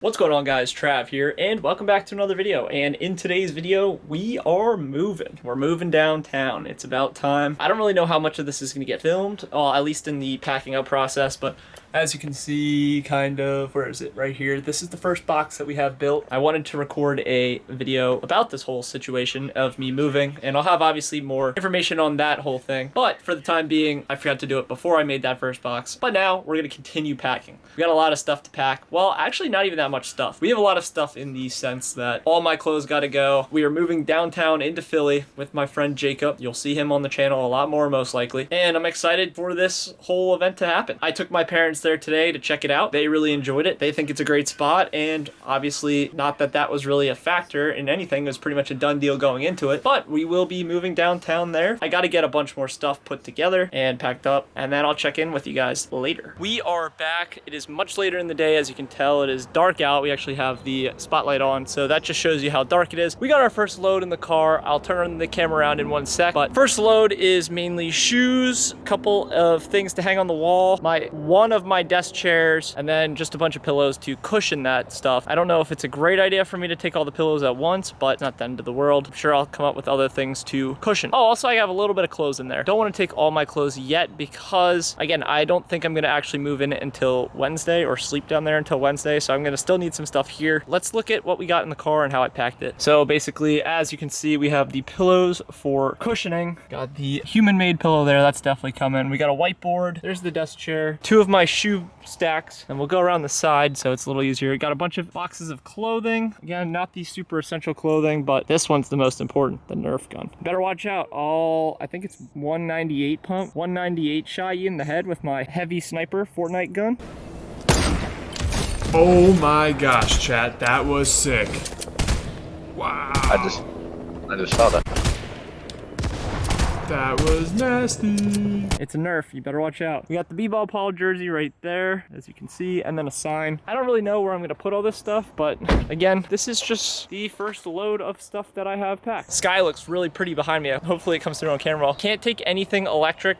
What's going on, guys? Trav here, and welcome back to another video. And in today's video, we are moving. We're moving downtown. It's about time. I don't really know how much of this is going to get filmed, at least in the packing up process, but as you can see, kind of, where is it? Right here. This is the first box that we have built. I wanted to record a video about this whole situation of me moving, and I'll have obviously more information on that whole thing. But for the time being, I forgot to do it before I made that first box. But now we're going to continue packing. We got a lot of stuff to pack. Well, actually not even that much stuff. We have a lot of stuff in the sense that all my clothes got to go. We are moving downtown into Philly with my friend Jacob. You'll see him on the channel a lot more, most likely. And I'm excited for this whole event to happen. I took my parents there today to check it out. They really enjoyed it. They think it's a great spot, and obviously not that that was really a factor in anything. It was pretty much a done deal going into it, but we will be moving downtown there. I got to get a bunch more stuff put together and packed up, and then I'll check in with you guys later. We are back. It is much later in the day. As you can tell, it is dark out. We actually have the spotlight on, so that just shows you how dark it is. We got our first load in the car. I'll turn the camera around in one sec, but first load is mainly shoes, a couple of things to hang on the wall, one of my desk chairs, and then just a bunch of pillows to cushion that stuff. I don't know if it's a great idea for me to take all the pillows at once, but it's not the end of the world. I'm sure I'll come up with other things to cushion. Oh, also I have a little bit of clothes in there. Don't want to take all my clothes yet because, again, I don't think I'm going to actually move in until Wednesday or sleep down there until Wednesday, so I'm going to still need some stuff here. Let's look at what we got in the car and how I packed it. So basically, as you can see, we have the pillows for cushioning. Got the human-made pillow there. That's definitely coming. We got a whiteboard. There's the desk chair. Two of my shoe stacks, and we'll go around the side so it's a little easier. Got a bunch of boxes of clothing. Again, not the super essential clothing, but this one's the most important, the Nerf gun. Better watch out. I think it's 198 pump, 198 shot you in the head with my heavy sniper Fortnite gun. Oh my gosh, chat, that was sick. Wow. I just saw that. That was nasty. It's a Nerf, you better watch out. We got the B-ball Paul jersey right there, as you can see, and then a sign. I don't really know where I'm gonna put all this stuff, but again, this is just the first load of stuff that I have packed. Sky looks really pretty behind me. Hopefully it comes through on camera. Can't take anything electric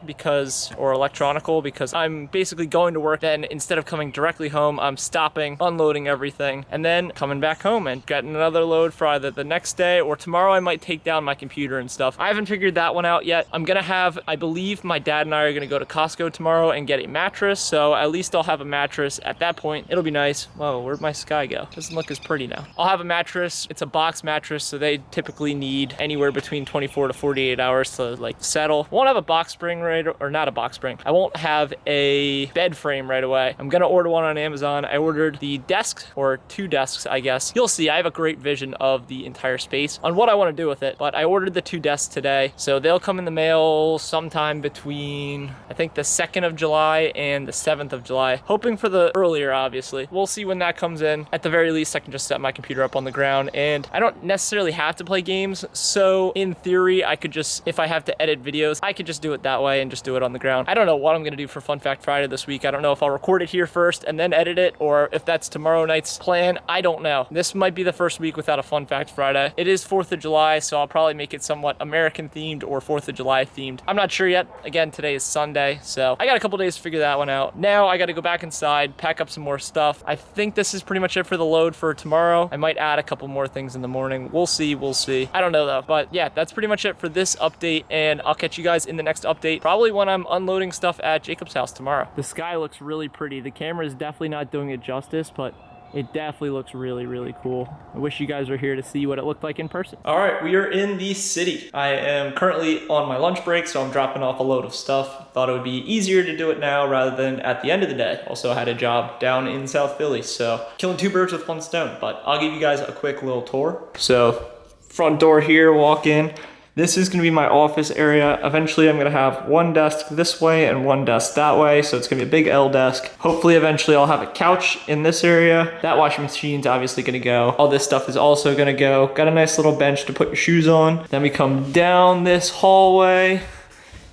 or electronical because I'm basically going to work. Then instead of coming directly home, I'm stopping, unloading everything, and then coming back home and getting another load for either the next day or tomorrow. I might take down my computer and stuff. I haven't figured that one out yet. I'm gonna have, I believe my dad and I are gonna go to Costco tomorrow and get a mattress, so at least I'll have a mattress at that point. It'll be nice. Whoa, where'd my Sky go? Doesn't look as pretty now. I'll have a mattress. It's a box mattress, so they typically need anywhere between 24 to 48 hours to like settle. Won't have a box spring or not a box spring. I won't have a bed frame right away. I'm gonna order one on Amazon. I ordered the desk, or two desks, I guess. You'll see, I have a great vision of the entire space on what I wanna do with it, but I ordered the two desks today, so they'll come in the mail sometime between, I think, the 2nd of July and the 7th of July. Hoping for the earlier, obviously. We'll see when that comes in. At the very least, I can just set my computer up on the ground, and I don't necessarily have to play games, so in theory, I could just, if I have to edit videos, I could just do it that way and just do it on the ground. I don't know what I'm gonna do for Fun Fact Friday this week. I don't know if I'll record it here first and then edit it, or if that's tomorrow night's plan. I don't know. This might be the first week without a Fun Fact Friday. It is 4th of July, so I'll probably make it somewhat American themed or 4th of July themed. I'm not sure yet. Again, today is Sunday, so I got a couple days to figure that one out. Now I got to go back inside, pack up some more stuff. I think this is pretty much it for the load for tomorrow. I might add a couple more things in the morning. We'll see, we'll see. I don't know though, but yeah, that's pretty much it for this update, and I'll catch you guys in the next update, probably when I'm unloading stuff at Jacob's house tomorrow. The sky looks really pretty. The camera is definitely not doing it justice, but it definitely looks really, really cool. I wish you guys were here to see what it looked like in person. All right, we are in the city. I am currently on my lunch break, so I'm dropping off a load of stuff. Thought it would be easier to do it now rather than at the end of the day. Also had a job down in South Philly, so killing two birds with one stone. But I'll give you guys a quick little tour. So front door here, walk in. This is gonna be my office area. Eventually I'm gonna have one desk this way and one desk that way, so it's gonna be a big L desk. Hopefully eventually I'll have a couch in this area. That washing machine's obviously gonna go. All this stuff is also gonna go. Got a nice little bench to put your shoes on. Then we come down this hallway.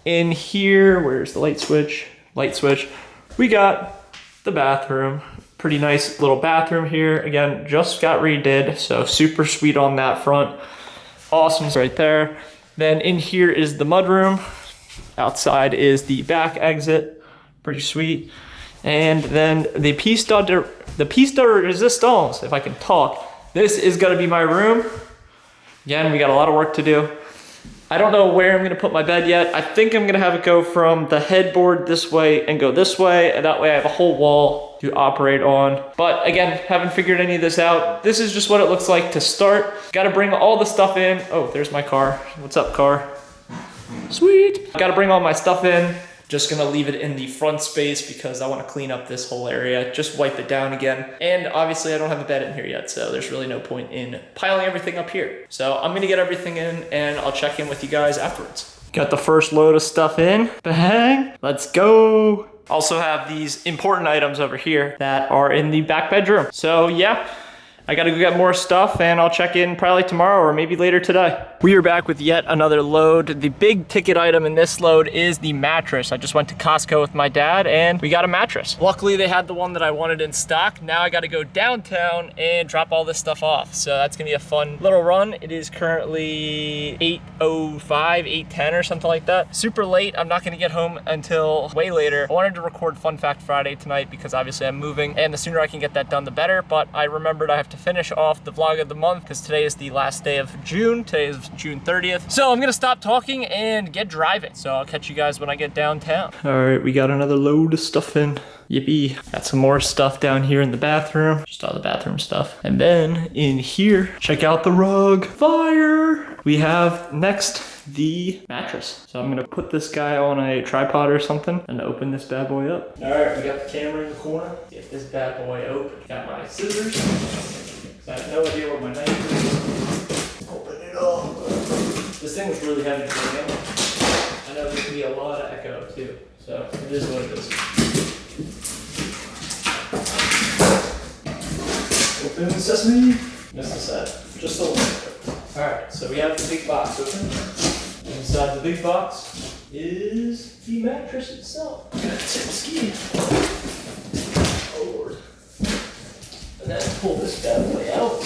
In here, where's the light switch? Light switch. We got the bathroom. Pretty nice little bathroom here. Again, just got redid, so super sweet on that front. Awesome right there. Then in here is the mudroom. Outside is the back exit. Pretty sweet. And then the piece de resistance, if I can talk. This is gonna be my room. Again, we got a lot of work to do. I don't know where I'm gonna put my bed yet. I think I'm gonna have it go from the headboard this way and go this way, and that way I have a whole wall to operate on. But again, haven't figured any of this out. This is just what it looks like to start. Gotta bring all the stuff in. Oh, there's my car. What's up, car? Sweet. Gotta bring all my stuff in. Just gonna leave it in the front space because I wanna clean up this whole area, just wipe it down again. And obviously I don't have a bed in here yet, so there's really no point in piling everything up here. So I'm gonna get everything in and I'll check in with you guys afterwards. Got the first load of stuff in. Bang, let's go. Also have these important items over here that are in the back bedroom. So yeah, I gotta go get more stuff and I'll check in probably tomorrow or maybe later today. We are back with yet another load. The big ticket item in this load is the mattress. I just went to Costco with my dad and we got a mattress. Luckily they had the one that I wanted in stock. Now I gotta go downtown and drop all this stuff off. So that's gonna be a fun little run. It is currently 8:05, 8:10 or something like that. Super late. I'm not gonna get home until way later. I wanted to record Fun Fact Friday tonight because obviously I'm moving and the sooner I can get that done, the better. But I remembered I have to finish off the vlog of the month because today is the last day of June. Today is June 30th. So I'm gonna stop talking and get driving. So I'll catch you guys when I get downtown. All right, we got another load of stuff in. Yippee. Got some more stuff down here in the bathroom. Just all the bathroom stuff. And then in here, check out the rug. Fire! We have next the mattress. So I'm gonna put this guy on a tripod or something and open this bad boy up. All right, we got the camera in the corner. Get this bad boy open. Got my scissors. I have no idea where my knife is. Open it up. This thing was really heavy to bring in. I know there's gonna be a lot of echo too, so it is what it is. Open sesame. Missed the set. Just a little bit. Alright, so we have the big box open. Inside the big box is the mattress itself. Got a tip ski. Oh Lord. And then pull this bad boy out.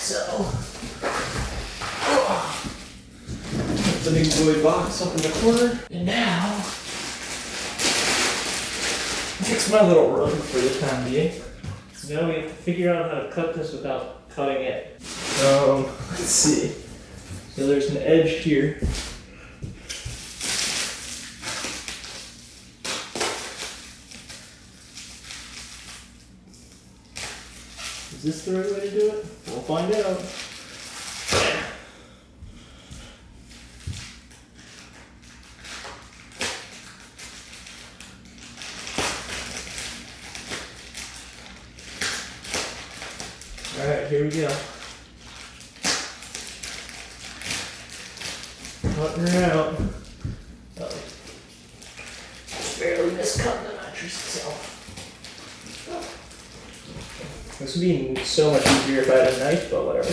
So, put the big boy box up in the corner. And now, fix my little rug for the time being. Now we have to figure out how to cut this without cutting it. Let's see. So there's an edge here. Is this the right way to do it? We'll find out. Alright, here we go. Cutting her out. Uh-oh. Barely miscut the mattress itself. This would be so much easier if I had a knife, but whatever.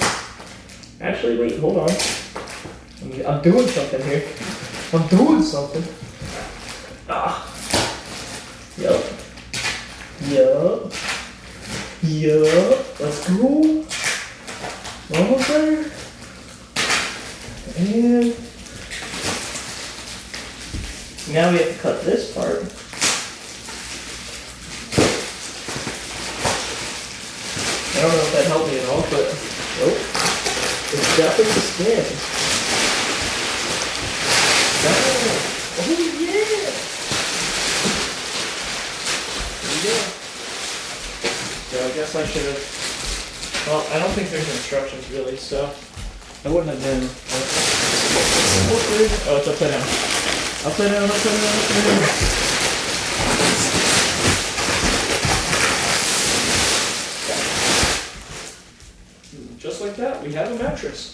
Actually, wait, hold on. I'm doing something here. I'm doing something. Ah. Yup. Yup. Yup. Let's go. Almost there. And now we have to cut this part. I don't know if that helped me at all, but nope. It's definitely the skin. Oh yeah! There we go. So I guess I should have. Well, I don't think there's instructions really, so I wouldn't have been. Oh, it's upside down. Upside down, upside down, upside down. Just like that, we have a mattress.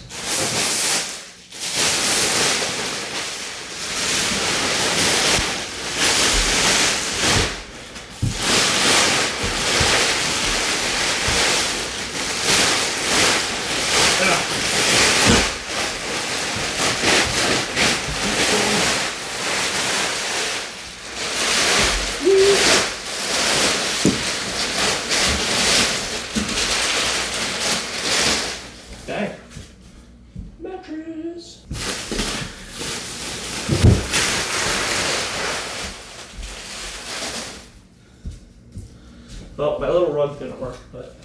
Well, my little rug didn't work, but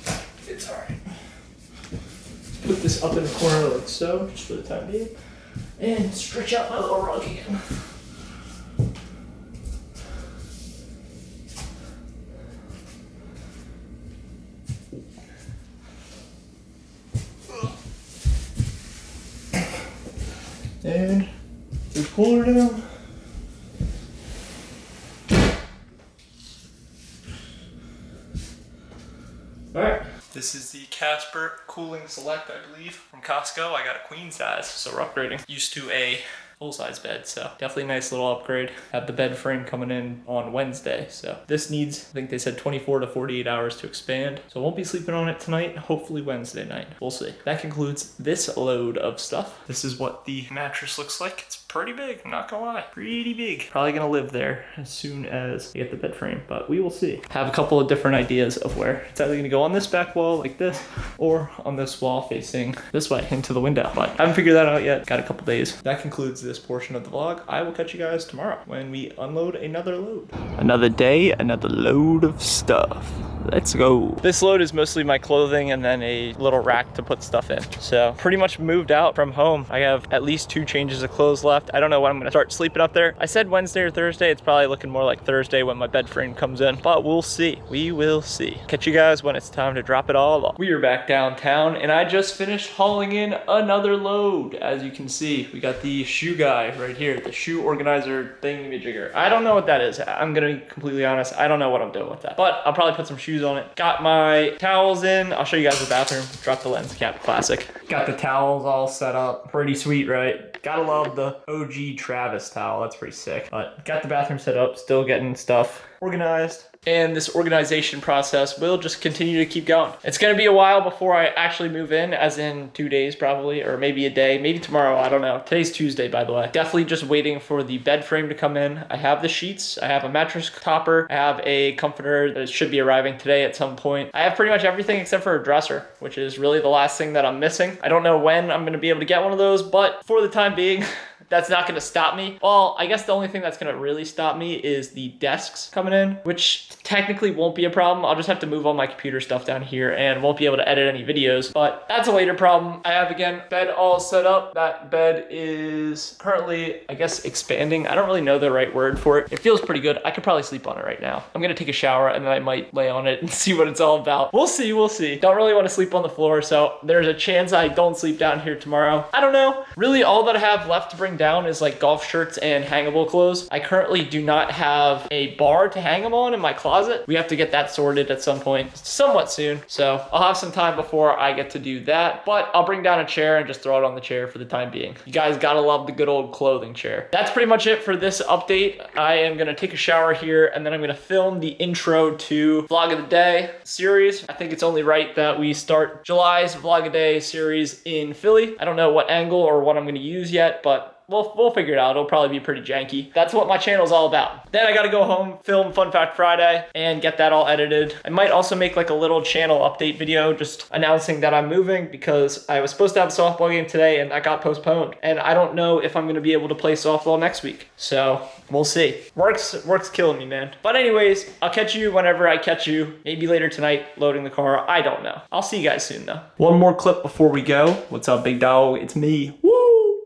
it's all right. Put this up in the corner like so, just for the time being, and stretch out my little rug again. And the cooler down. All right. This is the Casper Cooling Select, I believe, from Costco. I got a queen size, so we're upgrading. Used to a full-size bed, so definitely a nice little upgrade. Have the bed frame coming in on Wednesday, so this needs, I think they said 24 to 48 hours to expand, so I won't be sleeping on it tonight, hopefully Wednesday night. We'll see. That concludes this load of stuff. This is what the mattress looks like. It's pretty big, I'm not gonna lie. Pretty big. Probably gonna live there as soon as I get the bed frame, but we will see. Have a couple of different ideas of where. It's either gonna go on this back wall like this, or on this wall facing this way into the window, but I haven't figured that out yet. Got a couple days. That concludes this portion of the vlog. I will catch you guys tomorrow when we unload another load. Another day, another load of stuff. Let's go. This load is mostly my clothing and then a little rack to put stuff in. So pretty much moved out from home. I have at least 2 changes of clothes left. I don't know when I'm gonna start sleeping up there. I said Wednesday or Thursday. It's probably looking more like Thursday when my bed frame comes in, but we'll see. We will see. Catch you guys when it's time to drop it all off. We are back downtown and I just finished hauling in another load. As you can see, we got the shoe guy right here, the shoe organizer thingamajigger. I don't know what that is. I'm gonna be completely honest. I don't know what I'm doing with that, but I'll probably put some shoes on it. Got my towels in. I'll show you guys the bathroom. Drop the lens cap, classic. Got the towels all set up. Pretty sweet, right? Gotta love the OG Travis towel. That's pretty sick. But got the bathroom set up. Still getting stuff organized. And this organization process will just continue to keep going. It's gonna be a while before I actually move in, as in 2 days probably, or maybe a day, maybe tomorrow, I don't know. Today's Tuesday, by the way. Definitely just waiting for the bed frame to come in. I have the sheets, I have a mattress topper, I have a comforter that should be arriving today at some point. I have pretty much everything except for a dresser, which is really the last thing that I'm missing. I don't know when I'm gonna be able to get one of those, but for the time being, that's not gonna stop me. Well, I guess the only thing that's gonna really stop me is the desks coming in, which technically won't be a problem. I'll just have to move all my computer stuff down here and won't be able to edit any videos, but that's a later problem. I have, again, bed all set up. That bed is currently, I guess, expanding. I don't really know the right word for it. It feels pretty good. I could probably sleep on it right now. I'm gonna take a shower and then I might lay on it and see what it's all about. We'll see, we'll see. Don't really wanna sleep on the floor, so there's a chance I don't sleep down here tomorrow. I don't know. Really, all that I have left to bring down is like golf shirts and hangable clothes. I currently do not have a bar to hang them on in my closet. We have to get that sorted at some point somewhat soon. So I'll have some time before I get to do that, but I'll bring down a chair and just throw it on the chair for the time being. You guys gotta love the good old clothing chair. That's pretty much it for this update. I am gonna take a shower here and then I'm gonna film the intro to Vlog of the Day series. I think it's only right that we start July's Vlog a Day series in Philly. I don't know what angle or what I'm gonna use yet, but we'll figure it out. It'll probably be pretty janky. That's what my channel's all about. Then I gotta go home, film Fun Fact Friday, and get that all edited. I might also make like a little channel update video just announcing that I'm moving, because I was supposed to have a softball game today and that got postponed. And I don't know if I'm gonna be able to play softball next week. So we'll see. Work's killing me, man. But anyways, I'll catch you whenever I catch you. Maybe later tonight, loading the car. I don't know. I'll see you guys soon though. One more clip before we go. What's up, big dog? It's me. Woo!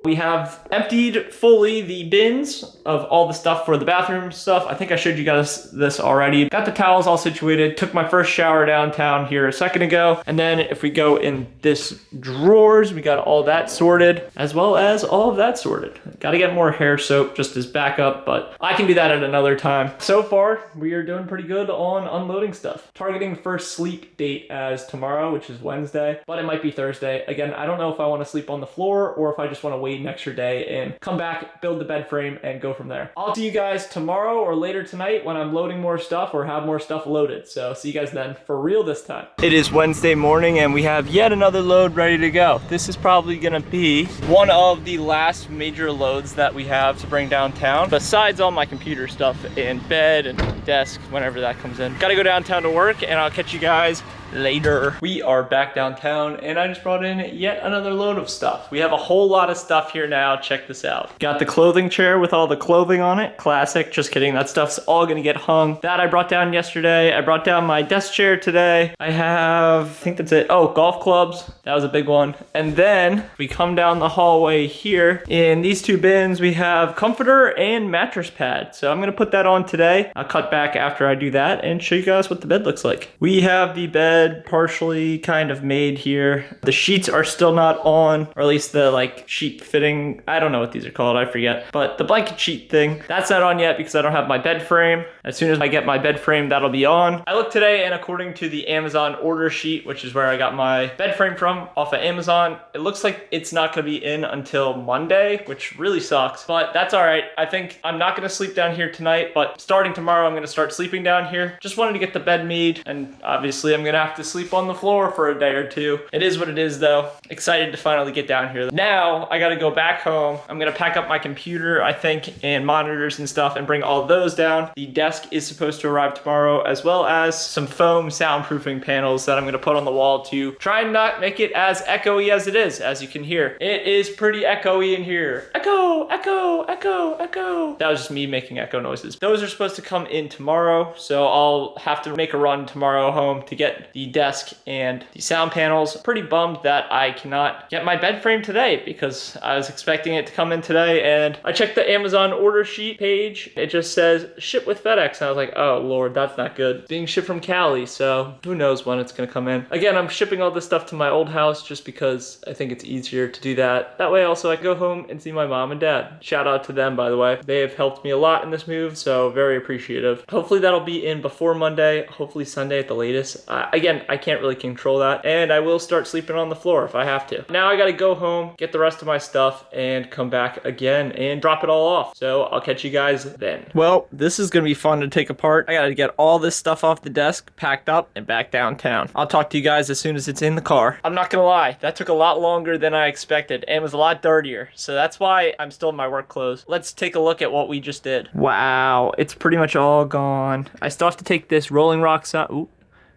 We have emptied fully the bins of all the stuff for the bathroom stuff. I think I showed you guys this already. Got the towels all situated. Took my first shower downtown here a second ago. And then if we go in this drawers, we got all that sorted, as well as all of that sorted. Got to get more hair soap just as backup, but I can do that at another time. So far, we are doing pretty good on unloading stuff. Targeting first sleep date as tomorrow, which is Wednesday, but it might be Thursday. Again, I don't know if I want to sleep on the floor or if I just want to wait an extra day and come back, build the bed frame, and go from there. I'll see you guys tomorrow or later tonight when I'm loading more stuff or have more stuff loaded. So see you guys then, for real this time. It is Wednesday morning and we have yet another load ready to go. This is probably gonna be one of the last major loads that we have to bring downtown, besides all my computer stuff and bed and desk whenever that comes in. Gotta go downtown to work, and I'll catch you guys later. We are back downtown and I just brought in yet another load of stuff. We have a whole lot of stuff here now. Check this out. Got the clothing chair with all the clothing on it. Classic, just kidding. That stuff's all gonna get hung. That I brought down yesterday. I brought down my desk chair today. I have, I think that's it. Oh, golf clubs. That was a big one. And then we come down the hallway here. In these two bins, we have comforter and mattress pad. So I'm gonna put that on today. I'll cut back after I do that and show you guys what the bed looks like. We have the bed partially kind of made here. The sheets are still not on, or at least the like sheet fitting. I don't know what these are called, I forget. But the blanket sheet thing, that's not on yet because I don't have my bed frame. As soon as I get my bed frame, that'll be on. I looked today and according to the Amazon order sheet, which is where I got my bed frame from off of Amazon, it looks like it's not gonna be in until Monday, which really sucks, but that's all right. I think I'm not gonna sleep down here tonight, but starting tomorrow, I'm gonna start sleeping down here. Just wanted to get the bed made, and obviously I'm gonna have to sleep on the floor for a day or two. It is what it is though. Excited to finally get down here. Now I gotta go back home. I'm gonna pack up my computer, I think, and monitors and stuff and bring all those down. The desk is supposed to arrive tomorrow, as well as some foam soundproofing panels that I'm gonna put on the wall to try and not make it as echoey as it is, as you can hear. It is pretty echoey in here. Echo, echo, echo, echo. That was just me making echo noises. Those are supposed to come in tomorrow, so I'll have to make a run tomorrow home to get the desk and the sound panels. Pretty bummed that I cannot get my bed frame today because I was expecting it to come in today, and I checked the Amazon order sheet page. It just says ship with FedEx, and I was like, oh Lord, that's not good. Being shipped from Cali, so who knows when it's gonna come in. Again, I'm shipping all this stuff to my old house just because I think it's easier to do that. That way also I can go home and see my mom and dad. Shout out to them, by the way. They have helped me a lot in this move, so very appreciative. Hopefully that'll be in before Monday, hopefully Sunday at the latest. Again, I can't really control that, and I will start sleeping on the floor if I have to. Now I gotta go home, get the rest of my stuff, and come back again and drop it all off. So I'll catch you guys then. Well, this is gonna be fun to take apart. I gotta get all this stuff off the desk, packed up, and back downtown. I'll talk to you guys as soon as it's in the car. I'm not gonna lie, that took a lot longer than I expected and was a lot dirtier. So that's why I'm still in my work clothes. Let's take a look at what we just did. Wow, it's pretty much all gone. I still have to take this rolling rock sign. Ooh,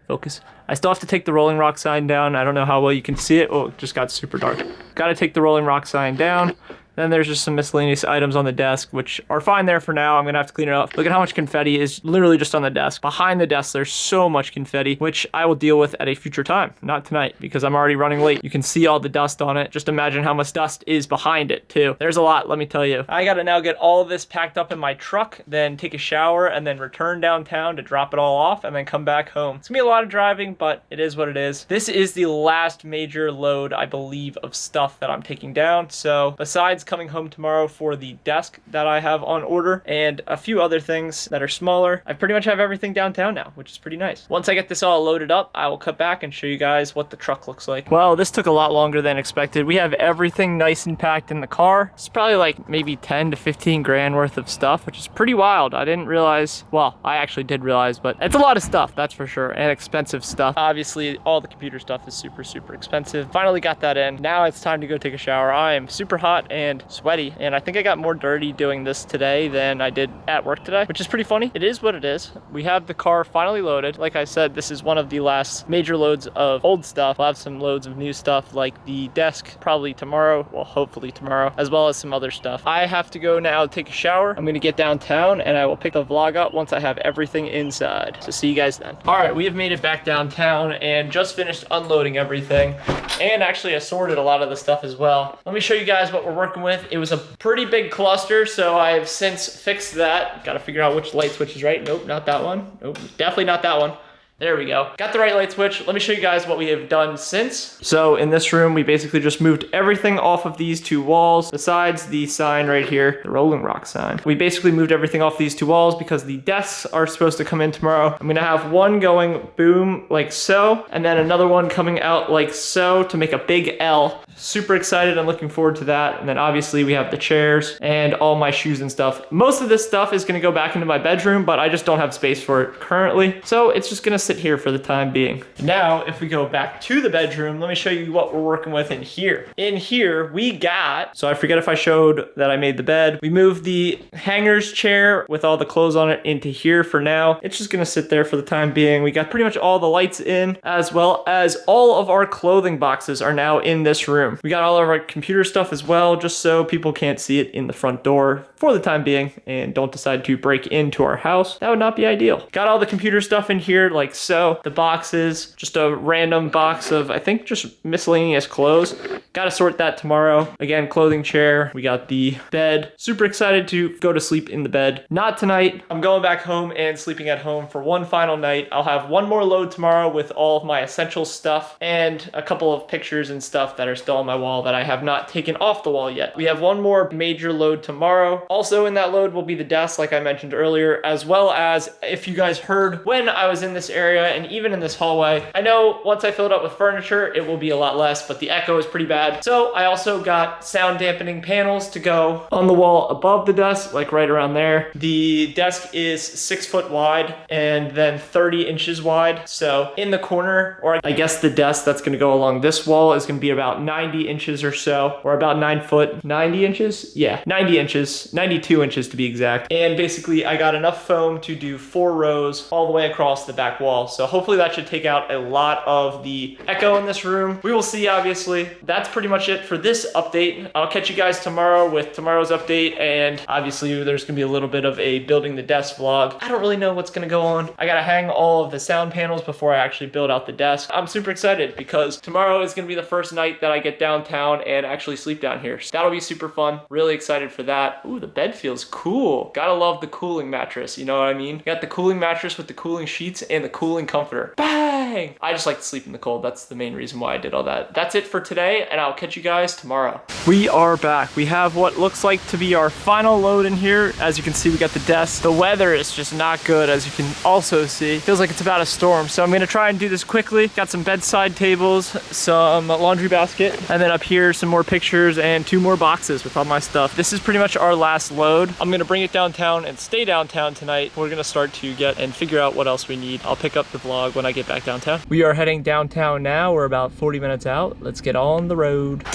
focus. I still have to take the rolling rock sign down. I don't know how well you can see it. Oh, it just got super dark. Gotta take the rolling rock sign down. Then there's just some miscellaneous items on the desk, which are fine there for now. I'm gonna have to clean it up. Look at how much confetti is literally just on the desk. Behind the desk, there's so much confetti, which I will deal with at a future time, not tonight, because I'm already running late. You can see all the dust on it. Just imagine how much dust is behind it too. There's a lot, let me tell you. I gotta now get all of this packed up in my truck, then take a shower, and then return downtown to drop it all off, and then come back home. It's gonna be a lot of driving, but it is what it is. This is the last major load, I believe, of stuff that I'm taking down. So besides coming home tomorrow for the desk that I have on order and a few other things that are smaller, I pretty much have everything downtown now, which is pretty nice. Once I get this all loaded up, I will cut back and show you guys what the truck looks like. Well, this took a lot longer than expected. We have everything nice and packed in the car. It's probably like maybe 10 to 15 grand worth of stuff, which is pretty wild. I didn't realize, well, I actually did realize, but it's a lot of stuff, that's for sure, and expensive stuff. Obviously, all the computer stuff is super, super expensive. Finally got that in. Now it's time to go take a shower. I am super hot and sweaty, and I think I got more dirty doing this today than I did at work today, which is pretty funny. It is what it is. We have the car finally loaded. Like I said, this is one of the last major loads of old stuff. We'll have some loads of new stuff like the desk probably tomorrow, well, hopefully tomorrow, as well as some other stuff. I have to go now take a shower. I'm gonna get downtown and I will pick the vlog up once I have everything inside. So see you guys then. All right, we have made it back downtown and just finished unloading everything, and actually I sorted a lot of the stuff as well. Let me show you guys what we're working with. It was a pretty big cluster, so I have since fixed that. Gotta figure out which light switch is right. Nope, not that one. Nope, definitely not that one. There we go. Got the right light switch. Let me show you guys what we have done since. So in this room, we basically just moved everything off of these two walls, besides the sign right here, the rolling rock sign. We basically moved everything off these two walls because the desks are supposed to come in tomorrow. I'm gonna have one going boom like so, and then another one coming out like so to make a big L. Super excited and looking forward to that. And then obviously we have the chairs and all my shoes and stuff. Most of this stuff is gonna go back into my bedroom, but I just don't have space for it currently. So it's just gonna sit here for the time being. Now, if we go back to the bedroom, let me show you what we're working with in here. In here, we got, so I forget if I showed that I made the bed. We moved the hangers chair with all the clothes on it into here for now. It's just gonna sit there for the time being. We got pretty much all the lights in, as well as all of our clothing boxes are now in this room. We got all of our computer stuff as well, just so people can't see it in the front door for the time being and don't decide to break into our house. That would not be ideal. Got all the computer stuff in here like so. The boxes, just a random box of, I think, just miscellaneous clothes. Got to sort that tomorrow. Again, clothing chair. We got the bed. Super excited to go to sleep in the bed. Not tonight. I'm going back home and sleeping at home for one final night. I'll have one more load tomorrow with all of my essential stuff and a couple of pictures and stuff that are still on my wall that I have not taken off the wall yet. We have one more major load tomorrow. Also in that load will be the desk, like I mentioned earlier, as well as, if you guys heard when I was in this area and even in this hallway, I know once I fill it up with furniture, it will be a lot less, but the echo is pretty bad. So I also got sound dampening panels to go on the wall above the desk, like right around there. The desk is 6 foot wide and then 30 inches wide. So in the corner, or I guess the desk that's gonna go along this wall is gonna be about 90 inches or so, or about 9 foot, 90 inches? Yeah, 90 inches, 92 inches to be exact. And basically I got enough foam to do 4 rows all the way across the back wall. So hopefully that should take out a lot of the echo in this room. We will see, obviously. That's pretty much it for this update. I'll catch you guys tomorrow with tomorrow's update, and obviously there's gonna be a little bit of a building the desk vlog. I don't really know what's gonna go on. I gotta hang all of the sound panels before I actually build out the desk. I'm super excited because tomorrow is gonna be the first night that I get downtown and actually sleep down here. So that'll be super fun. Really excited for that. Ooh, the bed feels cool. Gotta love the cooling mattress, you know what I mean? Got the cooling mattress with the cooling sheets and the cooling comforter. Bang! I just like to sleep in the cold. That's the main reason why I did all that. That's it for today, and I'll catch you guys tomorrow. We are back. We have what looks like to be our final load in here. As you can see, we got the desk. The weather is just not good, as you can also see. Feels like it's about a storm, so I'm gonna try and do this quickly. Got some bedside tables, some laundry basket, and then up here some more pictures and 2 more boxes with all my stuff. This is pretty much our last load. I'm gonna bring it downtown and stay downtown tonight. We're gonna start to get and figure out what else we need. I'll pick up the vlog when I get back downtown. We are heading downtown now. We're about 40 minutes out. Let's get on the road.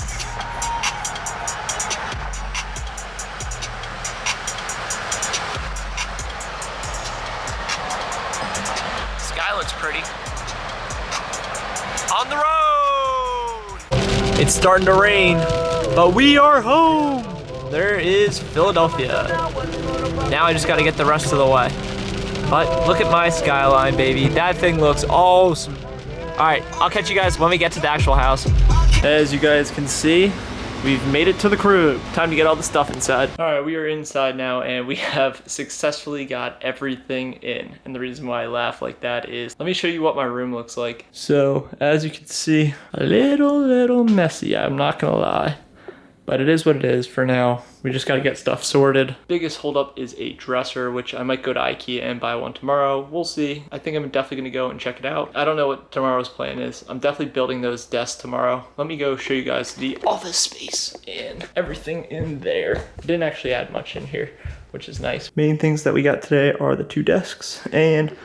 Sky looks pretty. On the road! It's starting to rain, but we are home. There is Philadelphia. Now I just gotta get the rest of the way. But look at my skyline, baby. That thing looks awesome. All right, I'll catch you guys when we get to the actual house. As you guys can see, we've made it to the crib. Time to get all the stuff inside. All right, we are inside now and we have successfully got everything in. And the reason why I laugh like that is, let me show you what my room looks like. So as you can see, a little messy, I'm not gonna lie. But it is what it is for now. We just gotta get stuff sorted. Biggest holdup is a dresser, which I might go to IKEA and buy one tomorrow. We'll see. I think I'm definitely gonna go and check it out. I don't know what tomorrow's plan is. I'm definitely building those desks tomorrow. Let me go show you guys the office space and everything in there. Didn't actually add much in here, which is nice. Main things that we got today are the 2 desks and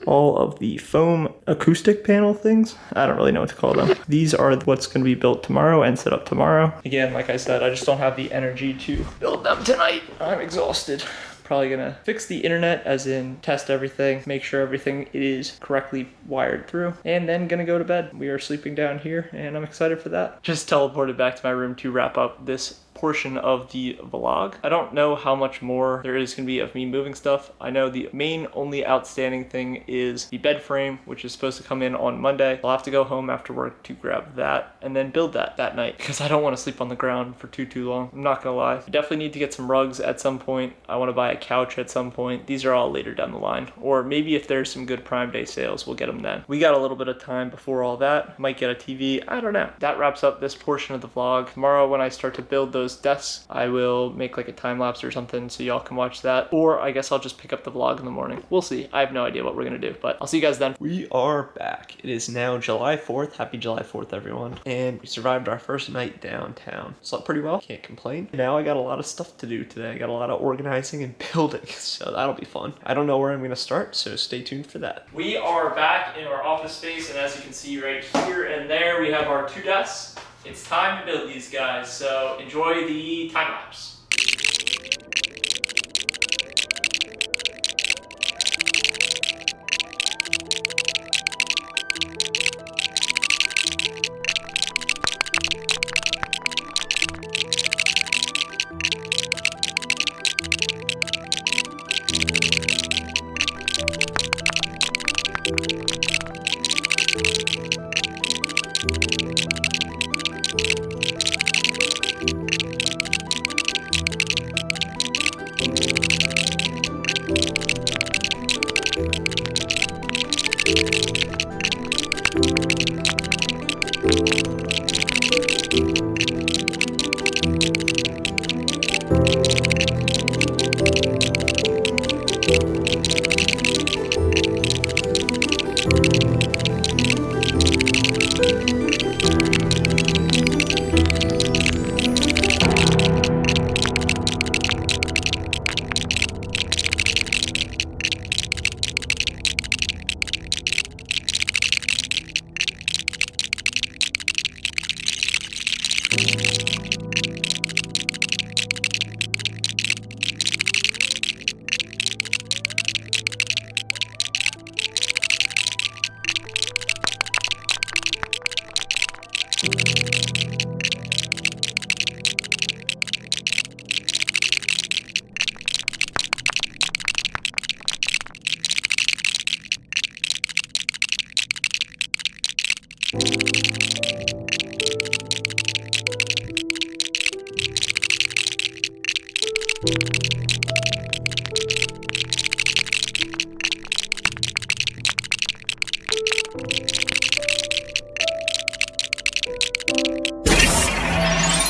all of the foam acoustic panel things. I don't really know what to call them. These are what's gonna be built tomorrow and set up tomorrow. Again, like I said, I just don't have the energy to build them tonight. I'm exhausted. Probably gonna fix the internet, as in test everything, make sure everything is correctly wired through, and then gonna go to bed. We are sleeping down here and I'm excited for that. Just teleported back to my room to wrap up this portion of the vlog. I don't know how much more there is gonna be of me moving stuff. I know the main only outstanding thing is the bed frame, which is supposed to come in on Monday. I'll have to go home after work to grab that and then build that night, because I don't want to sleep on the ground for too long. I'm not gonna lie. I definitely need to get some rugs at some point. I want to buy a couch at some point. These are all later down the line, or maybe if there's some good Prime Day sales, we'll get them then. We got a little bit of time before all that. Might get a TV. I don't know. That wraps up this portion of the vlog. Tomorrow when I start to build those those desks, I will make like a time lapse or something so y'all can watch that. Or I guess I'll just pick up the vlog in the morning. We'll see. I have no idea what we're gonna do, but I'll see you guys then. We are back. It is now July 4th. Happy July 4th, everyone. And we survived our first night downtown. Slept pretty well, can't complain. Now I got a lot of stuff to do today. I got a lot of organizing and building, so that'll be fun. I don't know where I'm gonna start, so stay tuned for that. We are back in our office space, and as you can see right here and there, we have our 2 desks. It's time to build these guys, so enjoy the time lapse.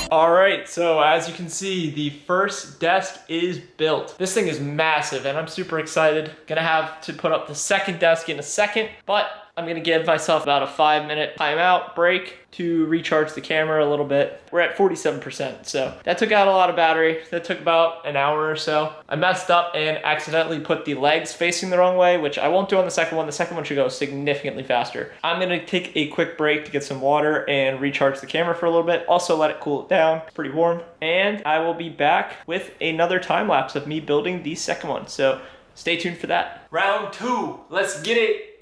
All right, so as you can see, the first desk is built. This thing is massive and I'm super excited. Gonna have to put up the second desk in a second, but I'm gonna give myself about a 5-minute timeout break to recharge the camera a little bit. We're at 47%, so that took out a lot of battery. That took about an hour or so. I messed up and accidentally put the legs facing the wrong way, which I won't do on the second one. The second one should go significantly faster. I'm gonna take a quick break to get some water and recharge the camera for a little bit. Also let it cool it down, it's pretty warm. And I will be back with another time lapse of me building the second one. So stay tuned for that. Round 2, let's get it.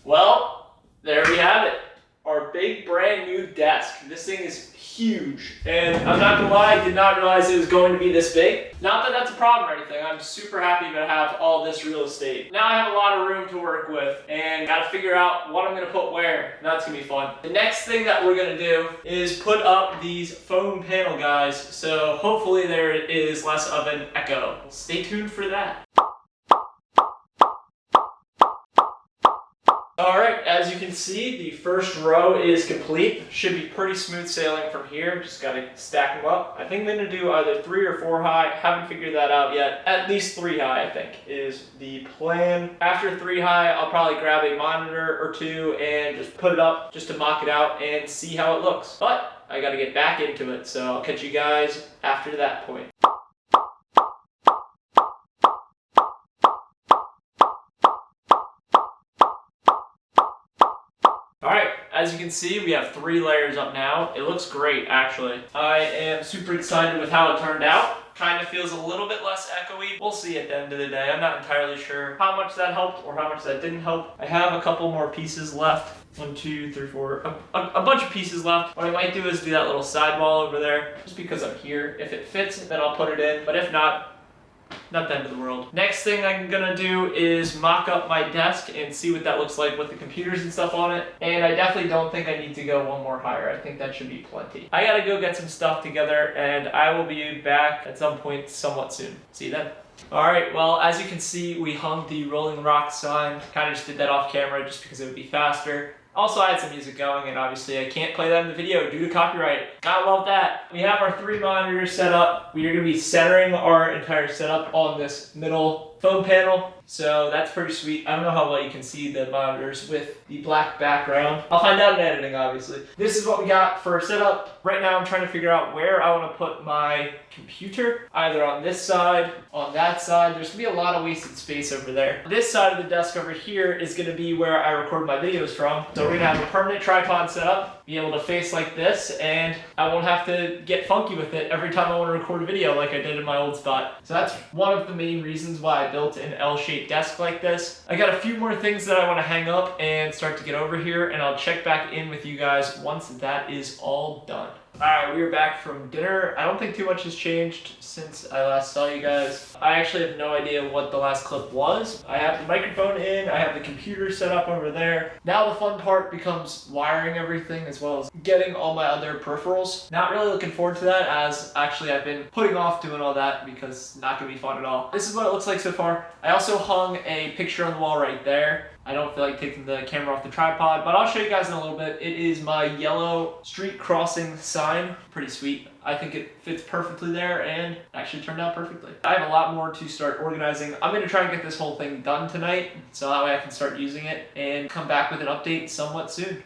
Well, there we have it. Our big brand new desk. This thing is huge. And I'm not gonna lie, I did not realize it was going to be this big. Not that that's a problem or anything. I'm super happy to have all this real estate. Now I have a lot of room to work with and gotta figure out what I'm gonna put where. That's gonna be fun. The next thing that we're gonna do is put up these foam panel guys. So hopefully there is less of an echo. Stay tuned for that. Alright, as you can see, the first row is complete. Should be pretty smooth sailing from here. Just gotta stack them up. I think I'm gonna do either 3 or 4 high. Haven't figured that out yet. At least 3 high, I think, is the plan. After 3 high, I'll probably grab a monitor or 2 and just put it up just to mock it out and see how it looks. But I gotta get back into it, so I'll catch you guys after that point. Alright, as you can see, we have 3 layers up now. It looks great, actually. I am super excited with how it turned out. Kind of feels a little bit less echoey. We'll see at the end of the day. I'm not entirely sure how much that helped or how much that didn't help. I have a couple more pieces left. 1, 2, 3, 4, a bunch of pieces left. What I might do is do that little sidewall over there, just because I'm here. If it fits, then I'll put it in, but if not the end of the world. Next thing I'm gonna do is mock up my desk and see what that looks like with the computers and stuff on it. And I definitely don't think I need to go 1 more higher. I think that should be plenty. I gotta go get some stuff together and I will be back at some point somewhat soon. See you then. Alright, well, as you can see, we hung the Rolling Rock sign. Kind of just did that off camera just because it would be faster. Also, I had some music going, and obviously I can't play that in the video due to copyright. I love that. We have our 3 monitors set up. We are going to be centering our entire setup on this middle foam panel. So that's pretty sweet. I don't know how well you can see the monitors with the black background. I'll find out in editing, obviously. This is what we got for setup. Right now I'm trying to figure out where I want to put my computer. Either on this side, on that side. There's going to be a lot of wasted space over there. This side of the desk over here is going to be where I record my videos from. So we're going to have a permanent tripod set up, be able to face like this, and I won't have to get funky with it every time I want to record a video like I did in my old spot. So that's one of the main reasons why I built an L-shaped desk like this. I got a few more things that I want to hang up and start to get over here, and I'll check back in with you guys once that is all done. Alright, we are back from dinner. I don't think too much has changed since I last saw you guys. I actually have no idea what the last clip was. I have the microphone in, I have the computer set up over there. Now the fun part becomes wiring everything as well as getting all my other peripherals. Not really looking forward to that, as actually I've been putting off doing all that because it's not going to be fun at all. This is what it looks like so far. I also hung a picture on the wall right there. I don't feel like taking the camera off the tripod, but I'll show you guys in a little bit. It is my yellow street crossing sign. Pretty sweet. I think it fits perfectly there and actually turned out perfectly. I have a lot more to start organizing. I'm going to try and get this whole thing done tonight so that way I can start using it and come back with an update somewhat soon.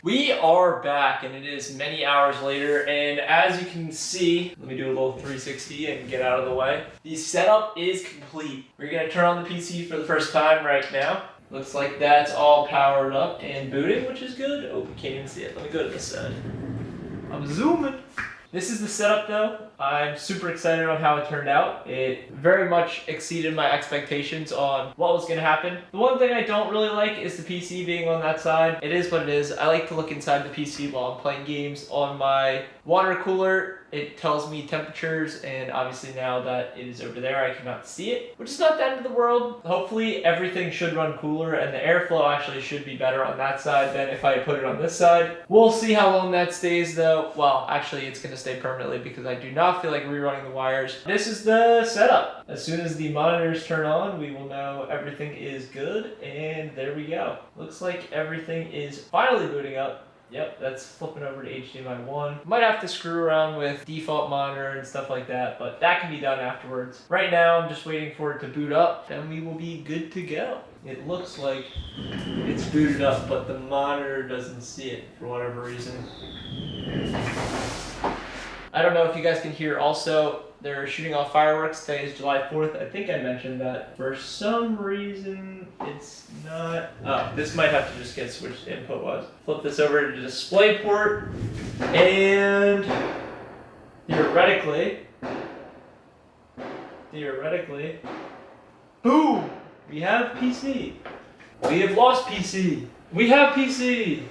We are back and it is many hours later, and as you can see, let me do a little 360 and get out of the way. The setup is complete. We're gonna turn on the PC for the first time right now. Looks like that's all powered up and booted, which is good. Oh, you can't even see it. Let me go to this side. I'm zooming. This is the setup though. I'm super excited on how it turned out. It very much exceeded my expectations on what was going to happen. The one thing I don't really like is the PC being on that side. It is what it is. I like to look inside the PC while I'm playing games. On my water cooler, it tells me temperatures, and obviously now that it is over there, I cannot see it, which is not the end of the world. Hopefully everything should run cooler, and the airflow actually should be better on that side than if I put it on this side. We'll see how long that stays though. Well, actually it's going to stay permanently because I do not feel like rerunning the wires. This is the setup. As soon as the monitors turn on, we will know everything is good, and there we go. Looks like everything is finally booting up. Yep, that's flipping over to HDMI 1. Might have to screw around with default monitor and stuff like that, but that can be done afterwards. Right now, I'm just waiting for it to boot up, and we will be good to go. It looks like it's booted up, but the monitor doesn't see it for whatever reason. I don't know if you guys can hear also, they're shooting off fireworks. Today is July 4th. I think I mentioned that. For some reason, it's not. Oh, this might have to just get switched input-wise. Flip this over to display port, and theoretically, boom! We have PC. We have lost PC. We have PC.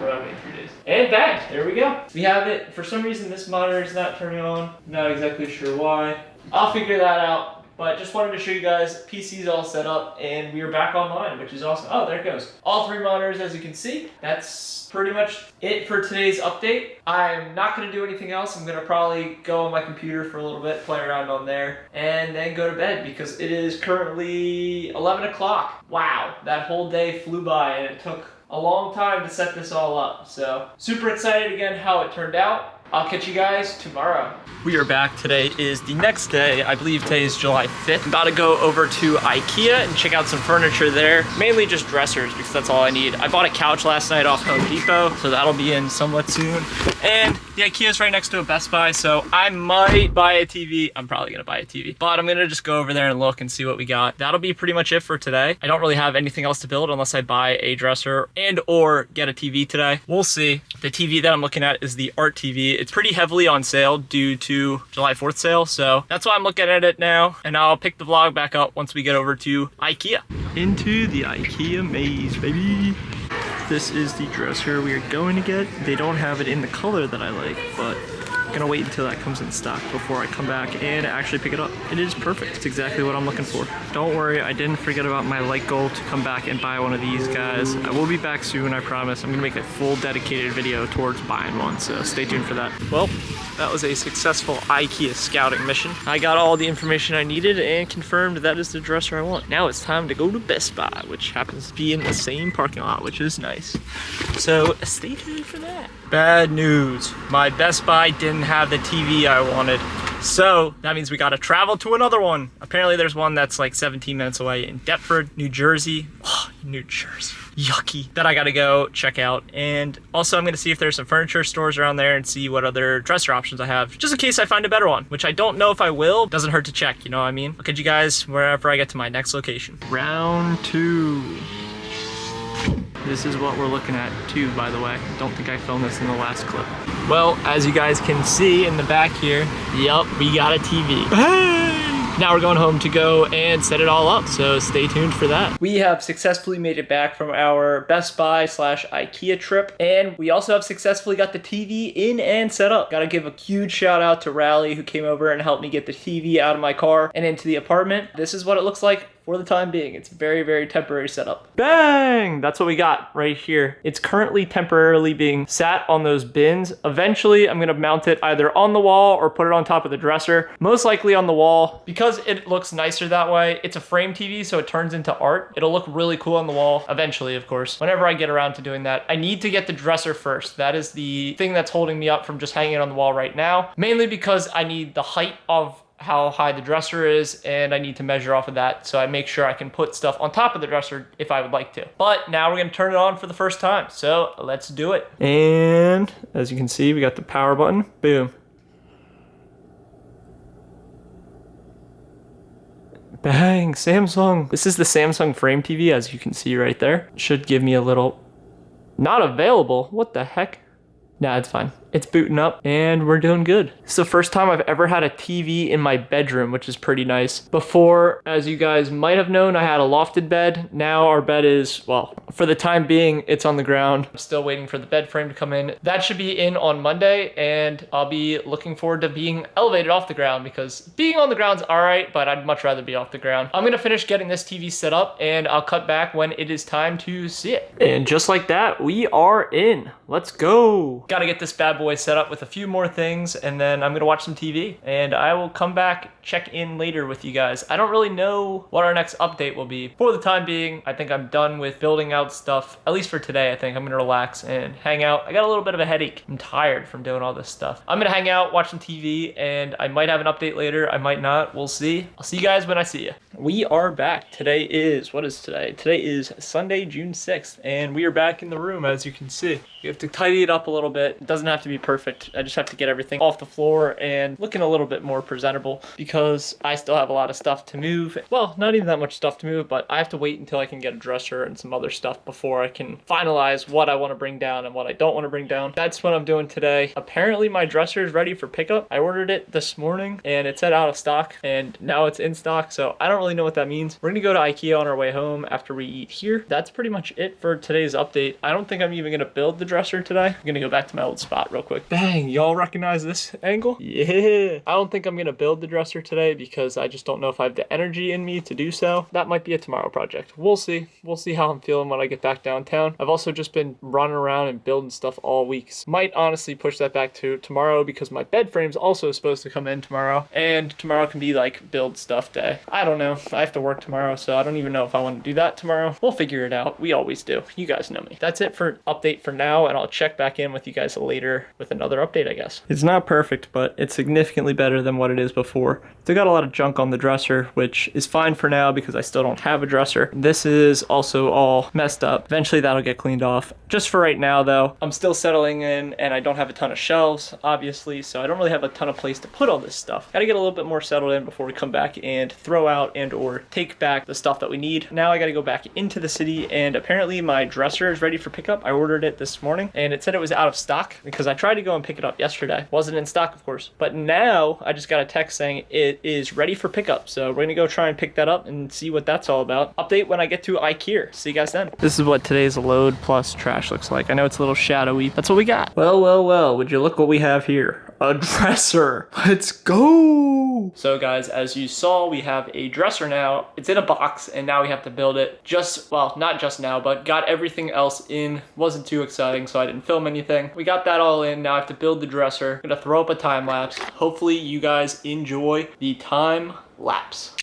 We're not waiting 3 days. And bang, there we go. We have it. For some reason, this monitor is not turning on. Not exactly sure why. I'll figure that out. But just wanted to show you guys, PC's all set up and we are back online, which is awesome. Oh, there it goes. All 3 monitors, as you can see. That's pretty much it for today's update. I'm not gonna do anything else. I'm gonna probably go on my computer for a little bit, play around on there, and then go to bed because it is currently 11 o'clock. Wow, that whole day flew by and it took a long time to set this all up. So super excited again how it turned out. I'll catch you guys tomorrow. We are back. Today is the next day. I believe today is July 5th. I'm about to go over to IKEA and check out some furniture there. Mainly just dressers because that's all I need. I bought a couch last night off Home Depot, so that'll be in somewhat soon. And the IKEA is right next to a Best Buy, so I might buy a TV. I'm probably gonna buy a TV, but I'm gonna just go over there and look and see what we got. That'll be pretty much it for today. I don't really have anything else to build unless I buy a dresser and or get a TV today. We'll see. The TV that I'm looking at is the Art TV. It's pretty heavily on sale due to July 4th sale, so that's why I'm looking at it now, and I'll pick the vlog back up once we get over to IKEA. Into the IKEA maze, baby. This is the dresser we are going to get. They don't have it in the color that I like, but I'm gonna wait until that comes in stock before I come back and actually pick it up. It is perfect. It's exactly what I'm looking for. Don't worry, I didn't forget about my like goal to come back and buy one of these guys. I will be back soon, I promise. I'm gonna make a full dedicated video towards buying one, so stay tuned for that. Well, that was a successful IKEA scouting mission. I got all the information I needed and confirmed that is the dresser I want. Now it's time to go to Best Buy, which happens to be in the same parking lot, which is nice. So stay tuned for that. Bad news. My Best Buy didn't have the TV I wanted. So that means we gotta travel to another one. Apparently there's one that's like 17 minutes away in Deptford, New Jersey. Oh, New Jersey. Yucky. That I gotta go check out. And also I'm gonna see if there's some furniture stores around there and see what other dresser options I have, just in case I find a better one, which I don't know if I will. Doesn't hurt to check, you know what I mean? I'll catch you guys wherever I get to my next location. Round 2. This is what we're looking at too, by the way. Don't think I filmed this in the last clip. Well, as you guys can see in the back here, yep, we got a TV. Hey! Now we're going home to go and set it all up, so stay tuned for that. We have successfully made it back from our Best Buy / IKEA trip, and we also have successfully got the TV in and set up. Gotta give a huge shout out to Rally, who came over and helped me get the TV out of my car and into the apartment. This is what it looks like for the time being. It's very, very temporary setup. Bang! That's what we got right here. It's currently temporarily being sat on those bins. Eventually, I'm gonna mount it either on the wall or put it on top of the dresser. Most likely on the wall, because it looks nicer that way. It's a frame TV, so it turns into art. It'll look really cool on the wall, eventually, of course. Whenever I get around to doing that, I need to get the dresser first. That is the thing that's holding me up from just hanging it on the wall right now. Mainly because I need the height of how high the dresser is, and I need to measure off of that so I make sure I can put stuff on top of the dresser if I would like to. But now we're gonna turn it on for the first time, so let's do it. And as you can see, we got the power button. Boom. Bang, Samsung. This is the Samsung frame TV, as you can see right there. Should give me a little, not available, what the heck? Nah, it's fine. It's booting up and we're doing good. It's the first time I've ever had a TV in my bedroom, which is pretty nice. Before, as you guys might have known, I had a lofted bed. Now our bed is, well, for the time being, it's on the ground. I'm still waiting for the bed frame to come in. That should be in on Monday, and I'll be looking forward to being elevated off the ground, because being on the ground's all right, but I'd much rather be off the ground. I'm gonna finish getting this TV set up and I'll cut back when it is time to see it. And just like that, we are in. Let's go. Gotta get this bad boy set up with a few more things, and then I'm gonna watch some TV, and I will come back, check in later with you guys. I don't really know what our next update will be. For the time being, I think I'm done with building out stuff, at least for today. I think I'm gonna relax and hang out. I got a little bit of a headache. I'm tired from doing all this stuff. I'm gonna hang out, watch some TV, and I might have an update later. I might not. We'll see. I'll see you guys when I see you. We are back. Today is, what is today? Today is Sunday, June 6th, and we are back in the room, as you can see. You have to tidy it up a little bit. It doesn't have to be perfect. I just have to get everything off the floor and looking a little bit more presentable, because I still have a lot of stuff to move. Well, not even that much stuff to move, but I have to wait until I can get a dresser and some other stuff before I can finalize what I want to bring down and what I don't want to bring down. That's what I'm doing today. Apparently my dresser is ready for pickup. I ordered it this morning and it said out of stock, and now it's in stock, so I don't really really know what that means. We're gonna go to IKEA on our way home after we eat here. That's pretty much it for today's update. I don't think I'm even gonna build the dresser today. I'm gonna go back to my old spot real quick. Bang, y'all recognize this angle? Yeah. I don't think I'm gonna build the dresser today because I just don't know if I have the energy in me to do so. That might be a tomorrow project. We'll see. We'll see how I'm feeling when I get back downtown. I've also just been running around and building stuff all week. Might honestly push that back to tomorrow because my bed frame's also supposed to come in tomorrow, and tomorrow can be like build stuff day. I don't know. I have to work tomorrow, so I don't even know if I want to do that tomorrow. We'll figure it out. We always do. You guys know me. That's it for update for now, and I'll check back in with you guys later with another update, I guess. It's not perfect, but it's significantly better than what it is before. Still got a lot of junk on the dresser, which is fine for now because I still don't have a dresser. This is also all messed up. Eventually that'll get cleaned off. Just for right now though, I'm still settling in and I don't have a ton of shelves, obviously, so I don't really have a ton of place to put all this stuff. Gotta get a little bit more settled in before we come back and throw out and or take back the stuff that we need. Now I gotta go back into the city, and apparently my dresser is ready for pickup. I ordered it this morning and it said it was out of stock because I tried to go and pick it up yesterday. Wasn't in stock, of course, but now I just got a text saying it is ready for pickup. So we're gonna go try and pick that up and see what that's all about. Update when I get to IKEA. See you guys then. This is what today's load plus trash looks like. I know it's a little shadowy. That's what we got. Well, would you look what we have here? A dresser. Let's go. So guys, as you saw, we have a dresser now. It's in a box and now we have to build it. Not just now, but got everything else in. Wasn't too exciting, so I didn't film anything. We got that all in. Now I have to build the dresser. I'm gonna throw up a time lapse. Hopefully you guys enjoy the time lapse.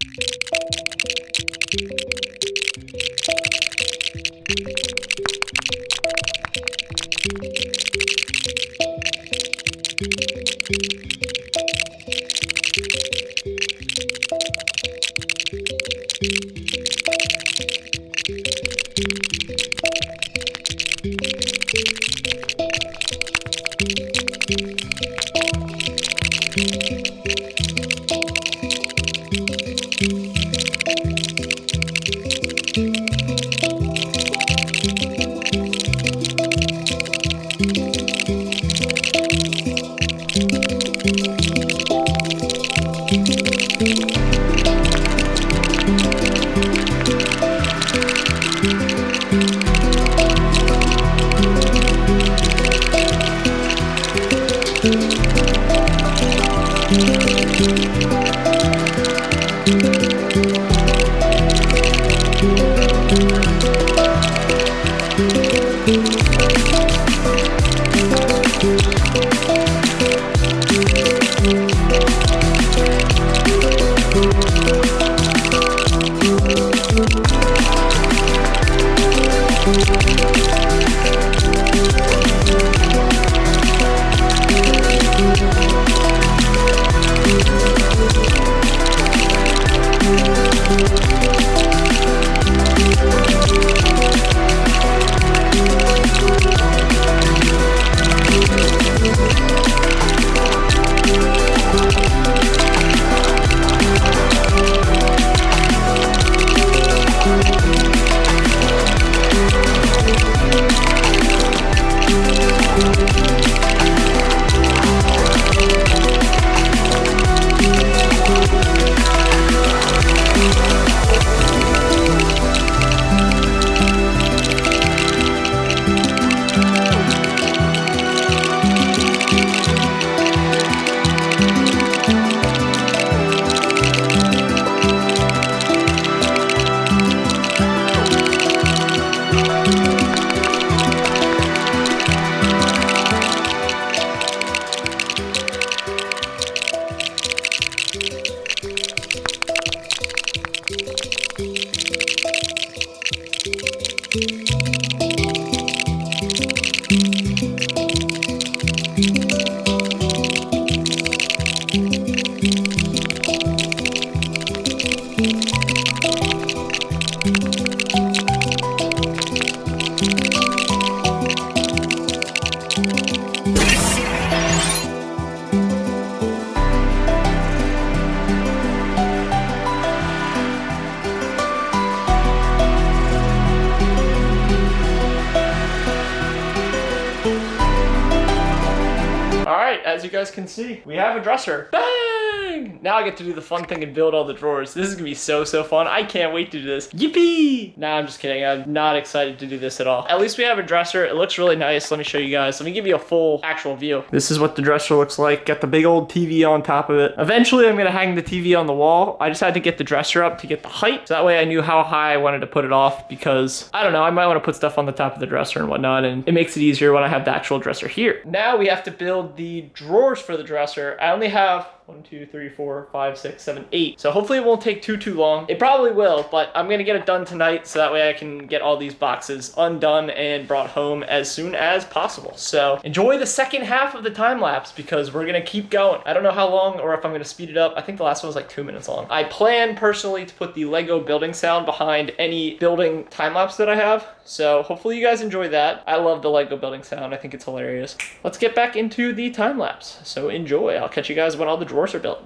As you guys can see, we have a dresser. Bang! tiring. Now I get to do the fun thing and build all the drawers. This is gonna be so fun. I can't wait to do this. Yippee! Nah, I'm just kidding. I'm not excited to do this at all. At least we have a dresser. It looks really nice. Let me show you guys. Let me give you a full actual view. This is what the dresser looks like. Got the big old TV on top of it. Eventually I'm gonna hang the TV on the wall. I just had to get the dresser up to get the height. So that way I knew how high I wanted to put it off, because I don't know, I might want to put stuff on the top of the dresser and whatnot, and it makes it easier when I have the actual dresser here. Now we have to build the drawers for the dresser. I only have 1, 2, 3, 4, 5, 6, 7, 8. So hopefully it won't take too long. It probably will, but I'm gonna get it done tonight so that way I can get all these boxes undone and brought home as soon as possible. So enjoy the second half of the time lapse, because we're gonna keep going. I don't know how long or if I'm gonna speed it up. I think the last one was like 2 minutes long. I plan personally to put the Lego building sound behind any building time lapse that I have. So hopefully you guys enjoy that. I love the Lego building sound. I think it's hilarious. Let's get back into the time lapse. So enjoy. I'll catch you guys when all the drawers are built.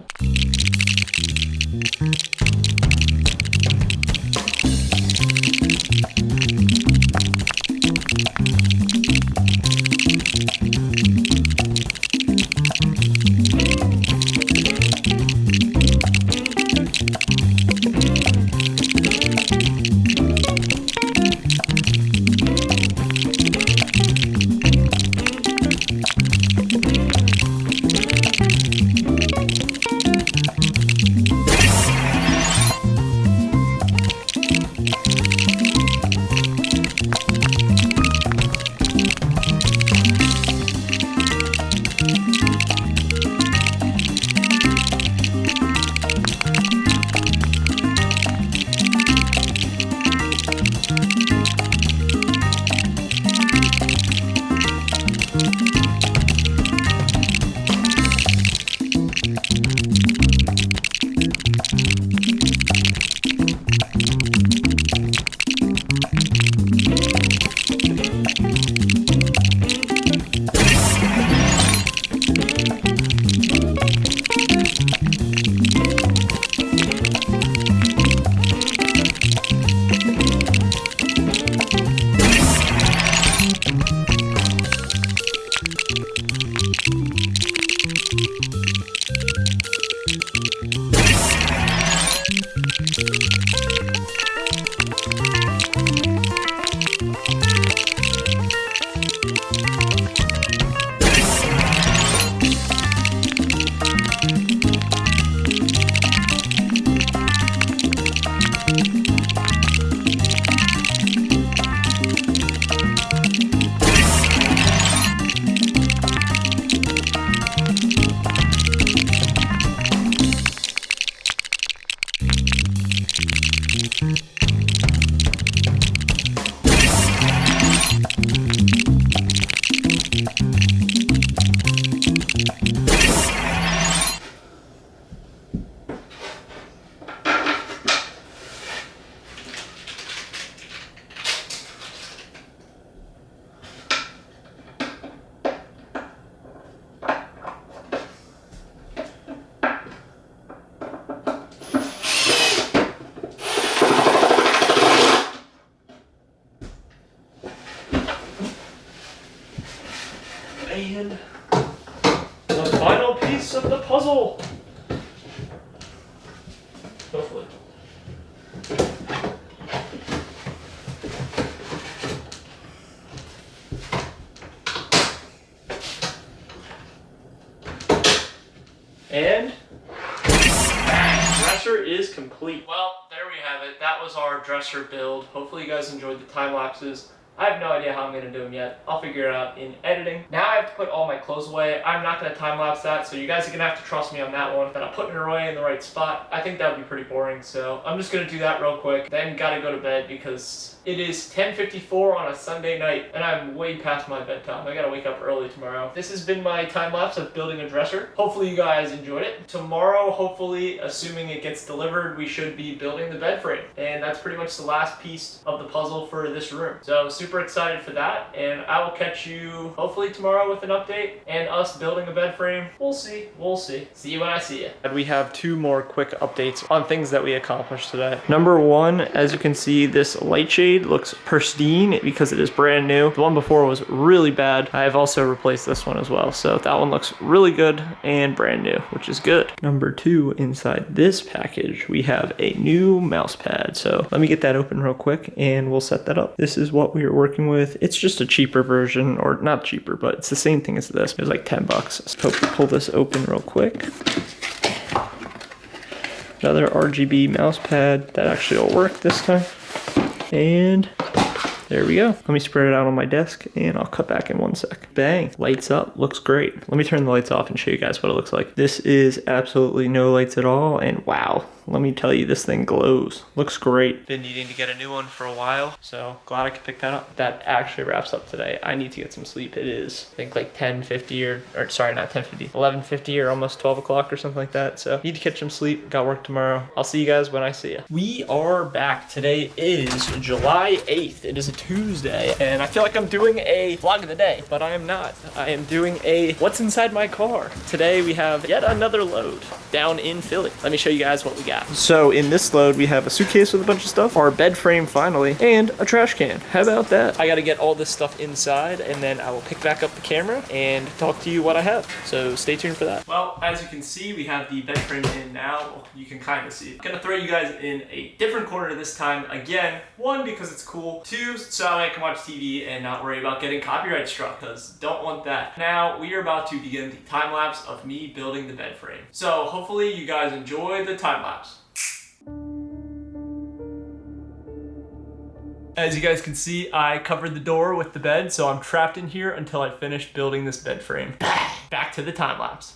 And the final piece of the puzzle. Hopefully. And dresser is complete. Well, there we have it. That was our dresser build. Hopefully you guys enjoyed the time lapses. I have no idea how I'm going to do them yet. I'll figure it out in editing. Now I have to put all my clothes away. I'm not going to time lapse that, so you guys are going to have to trust me on that one. That I'm putting it away in the right spot. I think that would be pretty boring, so I'm just going to do that real quick. Then got to go to bed because it is 10:54 on a Sunday night, and I'm way past my bedtime. I got to wake up early tomorrow. This has been my time lapse of building a dresser. Hopefully you guys enjoyed it. Tomorrow, hopefully, assuming it gets delivered, we should be building the bed frame. And that's pretty much the last piece of the puzzle for this room. So as soon super excited for that, and I will catch you hopefully tomorrow with an update and us building a bed frame. We'll see. See you when I see you. And we have 2 more quick updates on things that we accomplished today. Number 1, as you can see, this light shade looks pristine because it is brand new. The one before was really bad. I have also replaced this one as well, so that one looks really good and brand new, which is good. Number 2, inside this package, we have a new mouse pad. So let me get that open real quick and we'll set that up. This is what we are working with. It's just a cheaper version, or not cheaper, but it's the same thing as this. It was like 10 bucks. So hope we pull this open real quick. Another RGB mouse pad that actually will work this time. And there we go. Let me spread it out on my desk and I'll cut back in 1 sec. Bang, lights up, looks great. Let me turn the lights off and show you guys what it looks like. This is absolutely no lights at all, and wow, let me tell you, this thing glows. Looks great. Been needing to get a new one for a while, so glad I could pick that up. That actually wraps up today. I need to get some sleep. It is, I think, like 10:50 or sorry, not 10:50, 11:50 or almost 12 o'clock or something like that. So need to catch some sleep. Got work tomorrow. I'll see you guys when I see you. We are back. Today is July 8th. It is a Tuesday, and I feel like I'm doing a vlog of the day, but I am not. I am doing a what's inside my car. Today we have yet another load down in Philly. Let me show you guys what we got. So in this load, we have a suitcase with a bunch of stuff, our bed frame finally, and a trash can. How about that? I gotta get all this stuff inside, and then I will pick back up the camera and talk to you what I have. So stay tuned for that. Well, as you can see, we have the bed frame in now. You can kind of see it. I'm gonna throw you guys in a different corner this time again. 1, because it's cool. 2, so I can watch TV and not worry about getting copyright struck, because don't want that. Now, we are about to begin the time lapse of me building the bed frame. So hopefully you guys enjoy the time lapse. As you guys can see, I covered the door with the bed, so I'm trapped in here until I finish building this bed frame. Back to the time lapse.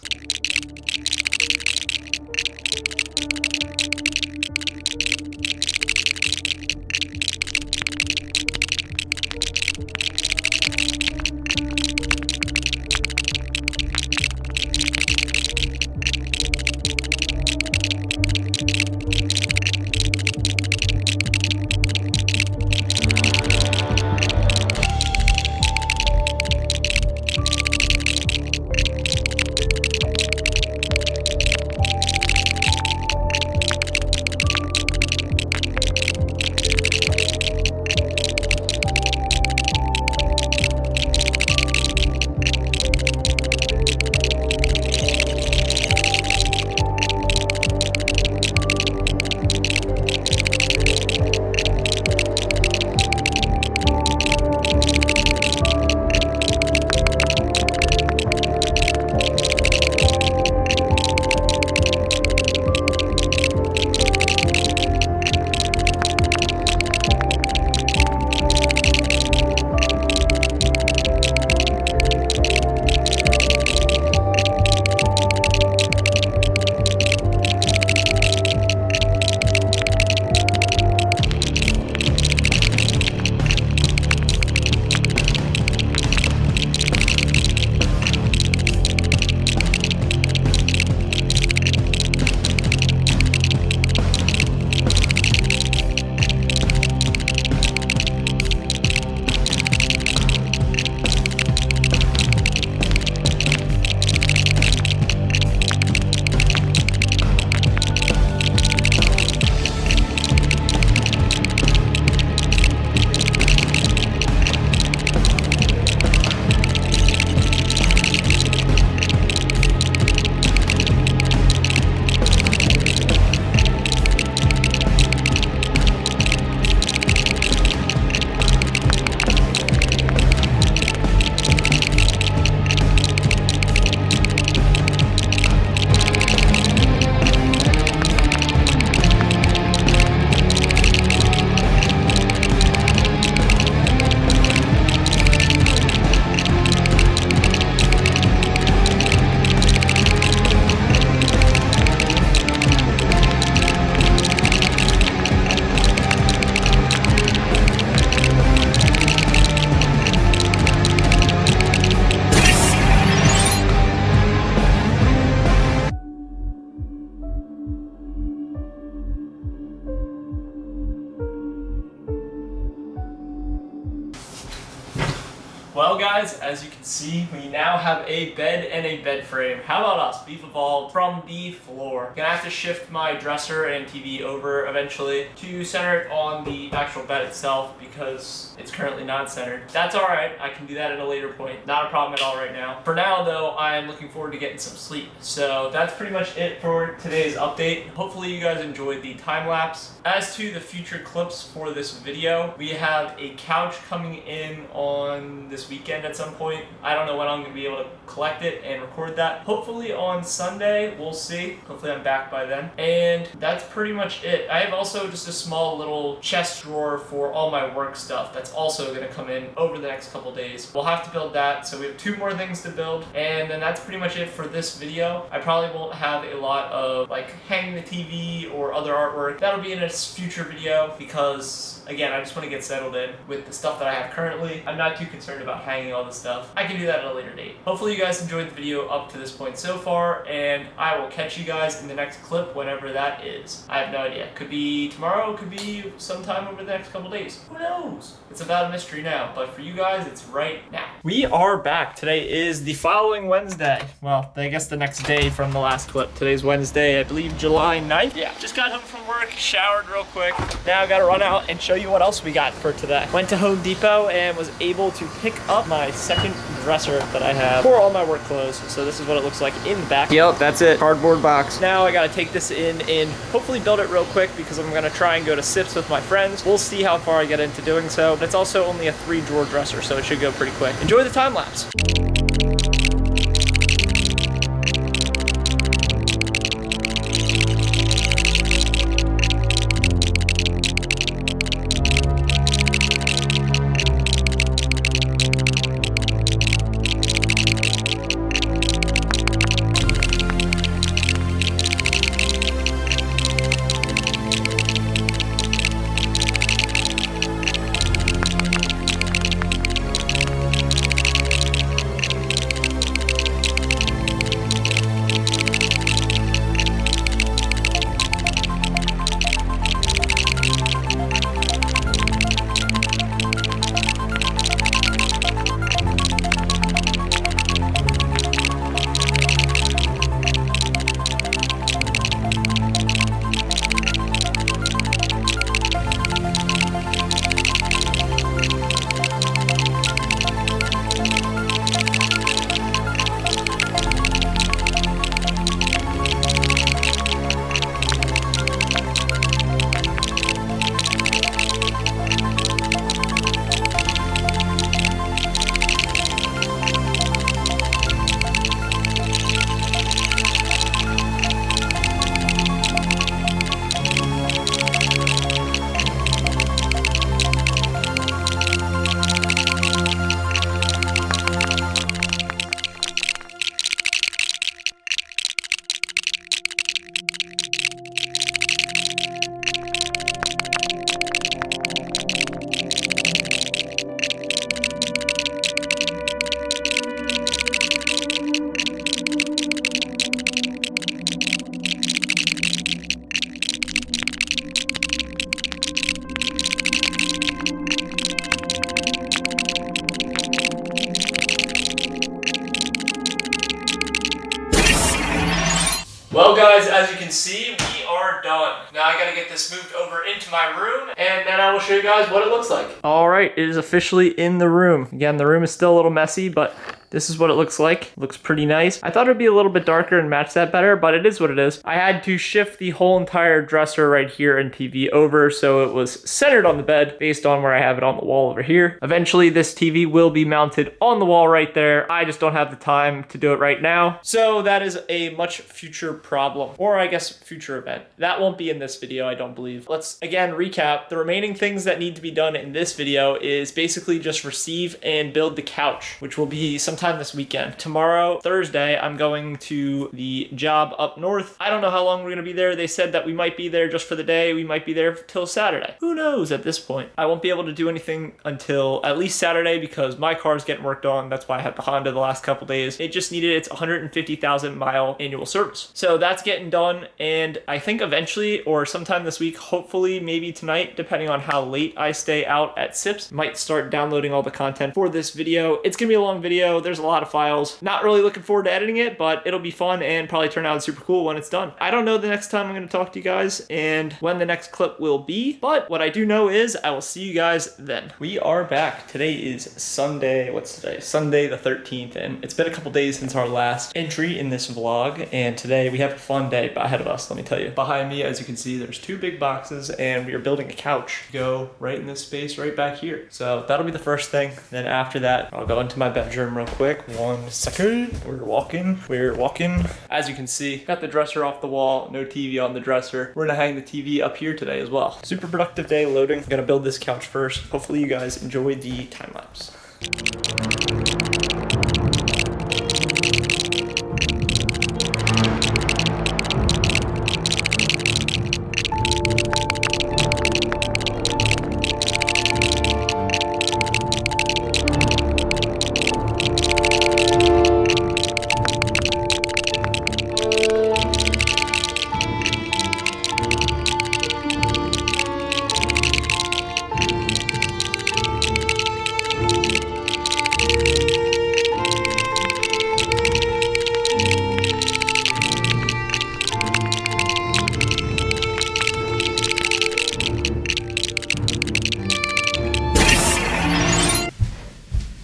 Well guys, as you can see, we now have a bed and a bed frame. How about us? We've evolved from the floor. Gonna have to shift my dresser and TV over eventually to center it on the actual bed itself because it's currently not centered. That's alright, I can do that at a later point. Not a problem at all right now. For now though, I am looking forward to getting some sleep. So that's pretty much it for today's update. Hopefully you guys enjoyed the time lapse. As to the future clips for this video, we have a couch coming in on this weekend at some point. I don't know when I'm going to be able to collect it and record that. Hopefully on Sunday, we'll see. Hopefully I'm back by then. And that's pretty much it. I have also just a small little chest drawer for all my work stuff that's also going to come in over the next couple days. We'll have to build that, so we have 2 more things to build, and then that's pretty much it for this video. I probably won't have a lot of like hanging the TV or other artwork. That'll be in a future video because, again, I just want to get settled in with the stuff that I have currently. I'm not too concerned about hanging all this stuff. I can do that at a later date. Hopefully you guys enjoyed the video up to this point so far, and I will catch you guys in the next clip whenever that is. I have no idea. Could be tomorrow, could be sometime over the next couple days. Who knows? It's about a mystery now, but for you guys, it's right now. We are back. Today is the following Wednesday. Well, I guess the next day from the last clip. Today's Wednesday, I believe July 9th. Yeah, just got home from work, showered real quick. Now I gotta run out and show you what else we got for today. Went to Home Depot and was able to pick up my second dresser that I have for all my work clothes. So this is what it looks like in the back. Yep, that's it. Cardboard box. Now I gotta take this in and hopefully build it real quick because I'm gonna try and go to Sips with my friends. We'll see how far I get into doing so. But it's also only a 3-drawer dresser, so it should go pretty quick. Enjoy the time lapse. Well guys, as you can see, we are done. Now I gotta get this moved over into my room, and then I will show you guys what it looks like. All right, it is officially in the room. Again, the room is still a little messy, but this is what it looks like. Looks pretty nice. I thought it'd be a little bit darker and match that better, but it is what it is. I had to shift the whole entire dresser right here and TV over so it was centered on the bed based on where I have it on the wall over here. Eventually, this TV will be mounted on the wall right there. I just don't have the time to do it right now. So that is a much future problem, or I guess future event. That won't be in this video, I don't believe. Let's again recap. The remaining things that need to be done in this video is basically just receive and build the couch, which will be sometime sometime this weekend. Tomorrow, Thursday, I'm going to the job up north. I don't know how long we're gonna be there. They said that we might be there just for the day. We might be there till Saturday. Who knows at this point? I won't be able to do anything until at least Saturday because my car's getting worked on. That's why I had the Honda the last couple days. It just needed its 150,000 mile annual service. So that's getting done, and I think eventually or sometime this week, hopefully maybe tonight, depending on how late I stay out at SIPS, might start downloading all the content for this video. It's gonna be a long video. There's a lot of files. Not really looking forward to editing it, but it'll be fun and probably turn out super cool when it's done. I don't know the next time I'm gonna talk to you guys and when the next clip will be, but what I do know is I will see you guys then. We are back. Today is Sunday. What's today? Sunday the 13th, and it's been a couple days since our last entry in this vlog, and today we have a fun day ahead of us, let me tell you. Behind me, as you can see, there's two big boxes, and we are building a couch. Go right in this space right back here. So that'll be the first thing. Then after that, I'll go into my bedroom real quick. 1 second. We're walking. As you can see, got the dresser off the wall, no TV on the dresser. We're gonna hang the TV up here today as well. Super productive day loading. I'm gonna build this couch first. Hopefully you guys enjoy the time lapse.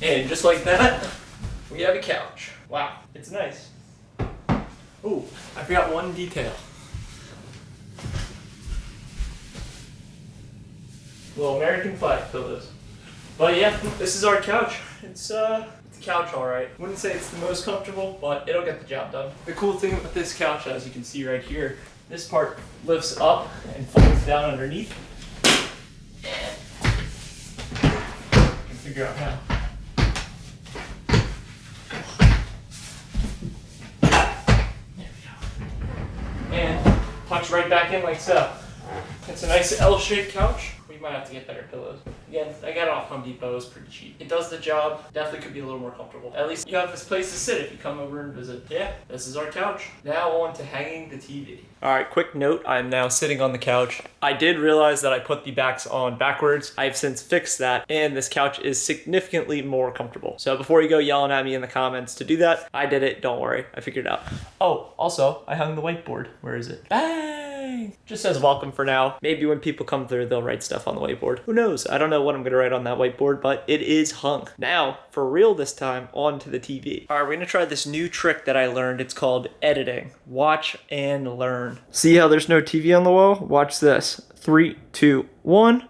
And just like that, we have a couch. Wow, it's nice. Oh, I forgot one detail. Little American flag pillows. But yeah, this is our couch. It's a couch, all right. Wouldn't say it's the most comfortable, but it'll get the job done. The cool thing with this couch, as you can see right here, this part lifts up and folds down underneath. You can figure out how. And punch right back in like so. It's a nice L-shaped couch. We might have to get better pillows. Again, I got it off Home Depot. It's pretty cheap. It does the job. Definitely could be a little more comfortable. At least you have this place to sit if you come over and visit. Yeah, this is our couch. Now on to hanging the TV. All right, quick note. I'm now sitting on the couch. I did realize that I put the backs on backwards. I've since fixed that, and this couch is significantly more comfortable. So before you go yelling at me in the comments to do that, I did it. Don't worry. I figured it out. Oh, also, I hung the whiteboard. Where is it? Bang! Just says welcome for now. Maybe when people come through, they'll write stuff on the whiteboard. Who knows? I don't know what I'm gonna write on that whiteboard, but it is hung. Now, for real this time, on to the TV. All right, we're gonna try this new trick that I learned. It's called editing. Watch and learn. See how there's no TV on the wall? Watch this. 3, 2, 1.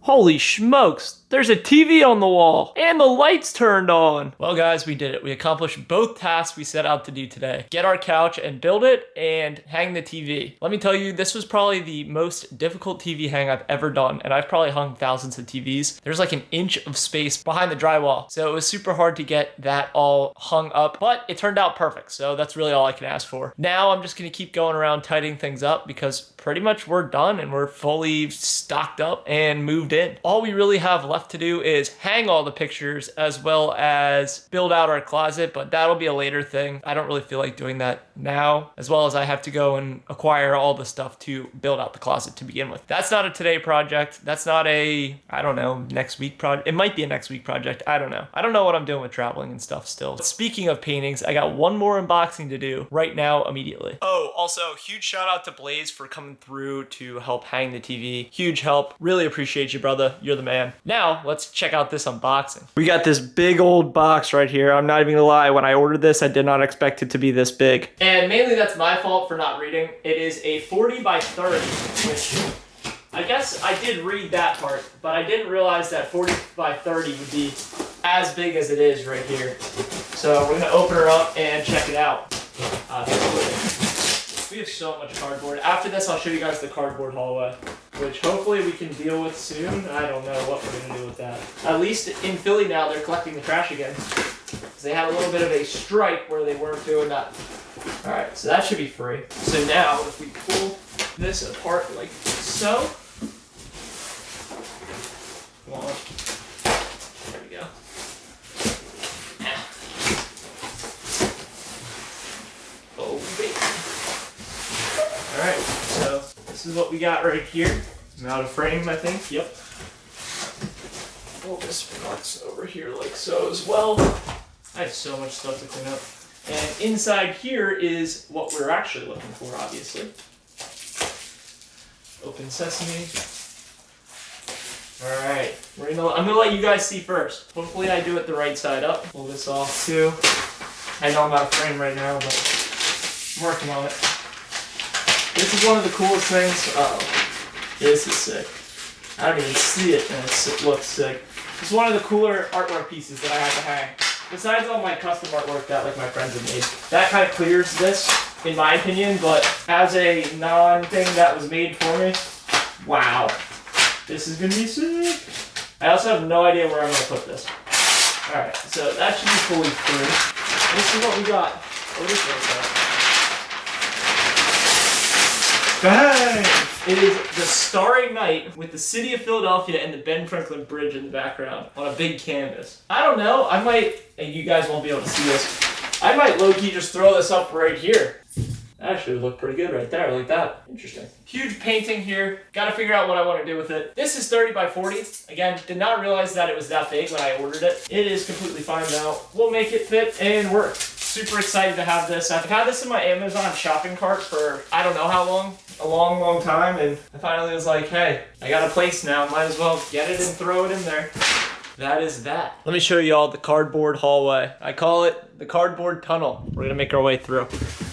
Holy smokes, there's a TV on the wall and the lights turned on. Well guys, we did it. We accomplished both tasks we set out to do today. Get our couch and build it and hang the TV. Let me tell you, this was probably the most difficult TV hang I've ever done, and I've probably hung thousands of TVs. There's like an inch of space behind the drywall, so it was super hard to get that all hung up, but it turned out perfect, so that's really all I can ask for. Now I'm just gonna keep going around tightening things up because pretty much we're done and we're fully stocked up and moved in. All we really have left to do is hang all the pictures as well as build out our closet, but that'll be a later thing. I don't really feel like doing that now, as well as I have to go and acquire all the stuff to build out the closet to begin with. That's not a today project. That's not a, I don't know, next week project. It might be a next week project. I don't know. I don't know what I'm doing with traveling and stuff still. Speaking of paintings, I got one more unboxing to do right now immediately. Oh, also huge shout out to Blaze for coming through to help hang the TV. Huge help. Really appreciate you, brother. You're the man. Now, let's check out this unboxing. We got this big old box right here. I'm not even gonna lie. When I ordered this, I did not expect it to be this big. And mainly that's my fault for not reading. It is a 40 by 30, which I guess I did read that part, but I didn't realize that 40 by 30 would be as big as it is right here. So we're gonna open her up and check it out. We have so much cardboard. After this, I'll show you guys the cardboard hallway, which hopefully we can deal with soon. I don't know what we're gonna do with that. At least in Philly now, they're collecting the trash again. Because they had a little bit of a strike where they weren't doing that. All right, so that should be free. So now if we pull this apart like so, come on, there we go. Oh baby. All right, so this is what we got right here. I'm out of frame, I think. Yep. Pull this box over here like so as well. I have so much stuff to clean up. And inside here is what we're actually looking for, obviously. Open sesame. All right, I'm gonna let you guys see first. Hopefully I do it the right side up. Pull this off too. I know I'm out of frame right now, but I'm working on it. This is one of the coolest things. Uh-oh. This is sick. I don't even see it and it looks sick. It's one of the cooler artwork pieces that I have to hang. Besides all my custom artwork that like my friends have made. That kind of clears this, in my opinion, but as a non-thing that was made for me, wow. This is gonna be sick. I also have no idea where I'm gonna put this. Alright, so that should be fully through. This is what we got. What is this? Bang! It is the Starry Night with the city of Philadelphia and the Ben Franklin Bridge in the background on a big canvas. I don't know, I might, and you guys won't be able to see this, I might low-key just throw this up right here. That actually would look pretty good right there, like that. Interesting. Huge painting here. Gotta figure out what I want to do with it. This is 30 by 40. Again, did not realize that it was that big when I ordered it. It is completely fine now. We'll make it fit and work. Super excited to have this. I've had this in my Amazon shopping cart for I don't know how long. A long time, and I finally was like, hey, I got a place now, might as well get it and throw it in there. That is that. Let me show you all the cardboard hallway. I call it the cardboard tunnel. We're gonna make our way through.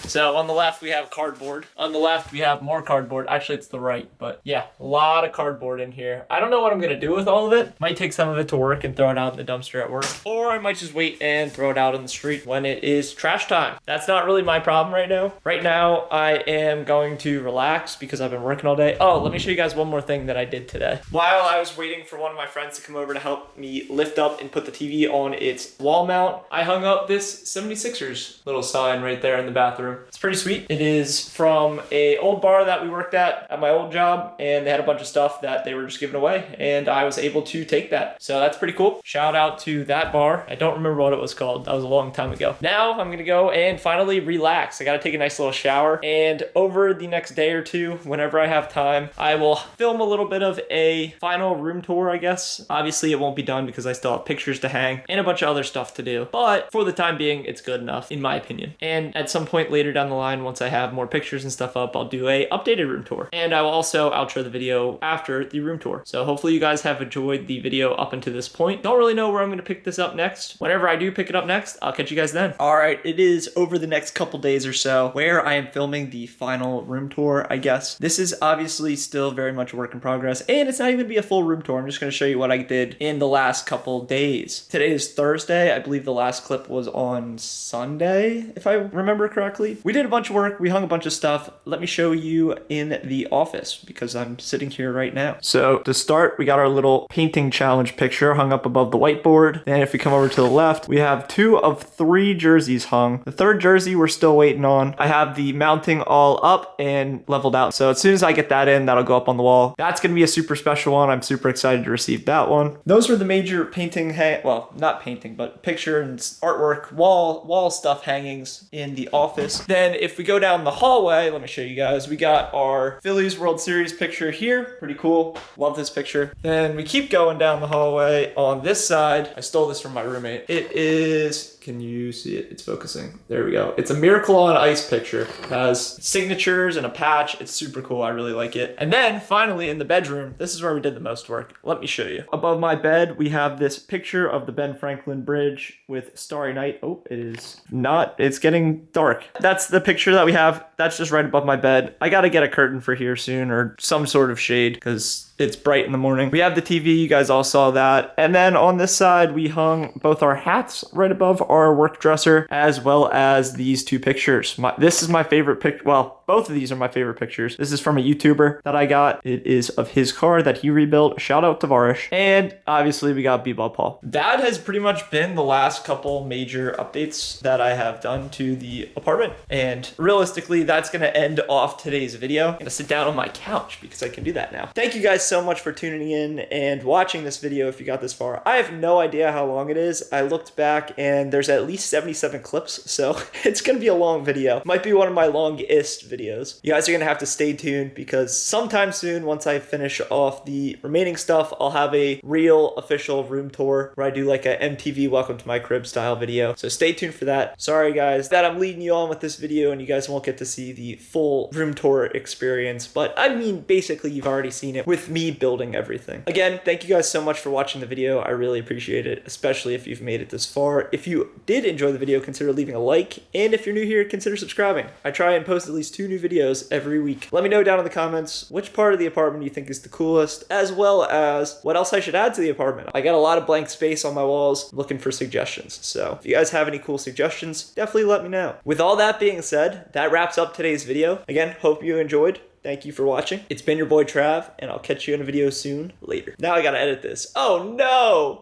So on the left we have cardboard. On the left we have more cardboard. Actually it's the right, but yeah, a lot of cardboard in here. I don't know what I'm gonna do with all of it. Might take some of it to work and throw it out in the dumpster at work. Or I might just wait and throw it out in the street when it is trash time. That's not really my problem right now. Right now I am going to relax because I've been working all day. Oh, let me show you guys one more thing that I did today. While I was waiting for one of my friends to come over to help me lift up and put the TV on its wall mount, I hung up this 76ers little sign right there in the bathroom. It's pretty sweet. It is from a old bar that we worked at my old job, and they had a bunch of stuff that they were just giving away, and I was able to take that. So that's pretty cool. Shout out to that bar. I don't remember what it was called. That was a long time ago. Now I'm gonna go and finally relax. I gotta take a nice little shower, and over the next day or two, whenever I have time, I will film a little bit of a final room tour, I guess. Obviously it won't be done because I still have pictures to hang and a bunch of other stuff to do, but for the time being, it's good enough, in my opinion. And at some point later down the line, once I have more pictures and stuff up, I'll do a updated room tour. And I will also outro the video after the room tour. So hopefully you guys have enjoyed the video up until this point. Don't really know where I'm gonna pick this up next. Whenever I do pick it up next, I'll catch you guys then. All right, it is over the next couple days or so where I am filming the final room tour, I guess. This is obviously still very much a work in progress, and it's not even gonna be a full room tour. I'm just gonna show you what I did in the last couple days. Today is Thursday. I believe the last clip was on Sunday, if I remember correctly. We did a bunch of work. We hung a bunch of stuff. Let me show you in the office because I'm sitting here right now. So to start, we got our little painting challenge picture hung up above the whiteboard. Then if we come over to the left, we have 2 of 3 jerseys hung. The third jersey we're still waiting on. I have the mounting all up and leveled out. So as soon as I get that in, that'll go up on the wall. That's going to be a super special one. I'm super excited to receive that one. Those were the major painting, well, not painting, but picture and artwork, wall stuff hangings in the office. Then if we go down the hallway, let me show you guys. We got our Phillies World Series picture here. Pretty cool. Love this picture. Then we keep going down the hallway. On this side, I stole this from my roommate. It is, can you see it? It's focusing. There we go. It's a Miracle on Ice picture. It has signatures and a patch. It's super cool. I really like it. And then finally in the bedroom, this is where we did the most work. Let me show you. Above my bed, we have this picture of the Ben Franklin Bridge with Starry Night. Oh, it is not. It's getting dark. That's the picture that we have. That's just right above my bed. I gotta get a curtain for here soon or some sort of shade because it's bright in the morning. We have the TV, you guys all saw that. And then on this side, we hung both our hats right above our work dresser, as well as these two pictures. This is my favorite picture. Well, both of these are my favorite pictures. This is from a YouTuber that I got. It is of his car that he rebuilt. Shout out to Varish. And obviously we got B-Ball Paul. That has pretty much been the last couple major updates that I have done to the apartment. And realistically, that's gonna end off today's video. I'm gonna sit down on my couch because I can do that now. Thank you guys so much for tuning in and watching this video if you got this far. I have no idea how long it is. I looked back and there's at least 77 clips, so it's gonna be a long video. Might be one of my longest videos. You guys are gonna have to stay tuned because sometime soon, once I finish off the remaining stuff, I'll have a real official room tour where I do like a MTV Welcome to My Crib style video. So stay tuned for that. Sorry guys that I'm leading you on with this video and you guys won't get to see the full room tour experience, but I mean basically you've already seen it with me building everything. Again, thank you guys so much for watching the video. I really appreciate it, especially if you've made it this far. If you did enjoy the video, consider leaving a like, and if you're new here, consider subscribing. I try and post at least 2 new videos every week. Let me know down in the comments which part of the apartment you think is the coolest, as well as what else I should add to the apartment. I got a lot of blank space on my walls, looking for suggestions. So if you guys have any cool suggestions, definitely let me know. With all that being said, that wraps up today's video. Again, hope you enjoyed. Thank you for watching. It's been your boy Trav, and I'll catch you in a video soon. Later. Now I gotta edit this. Oh no!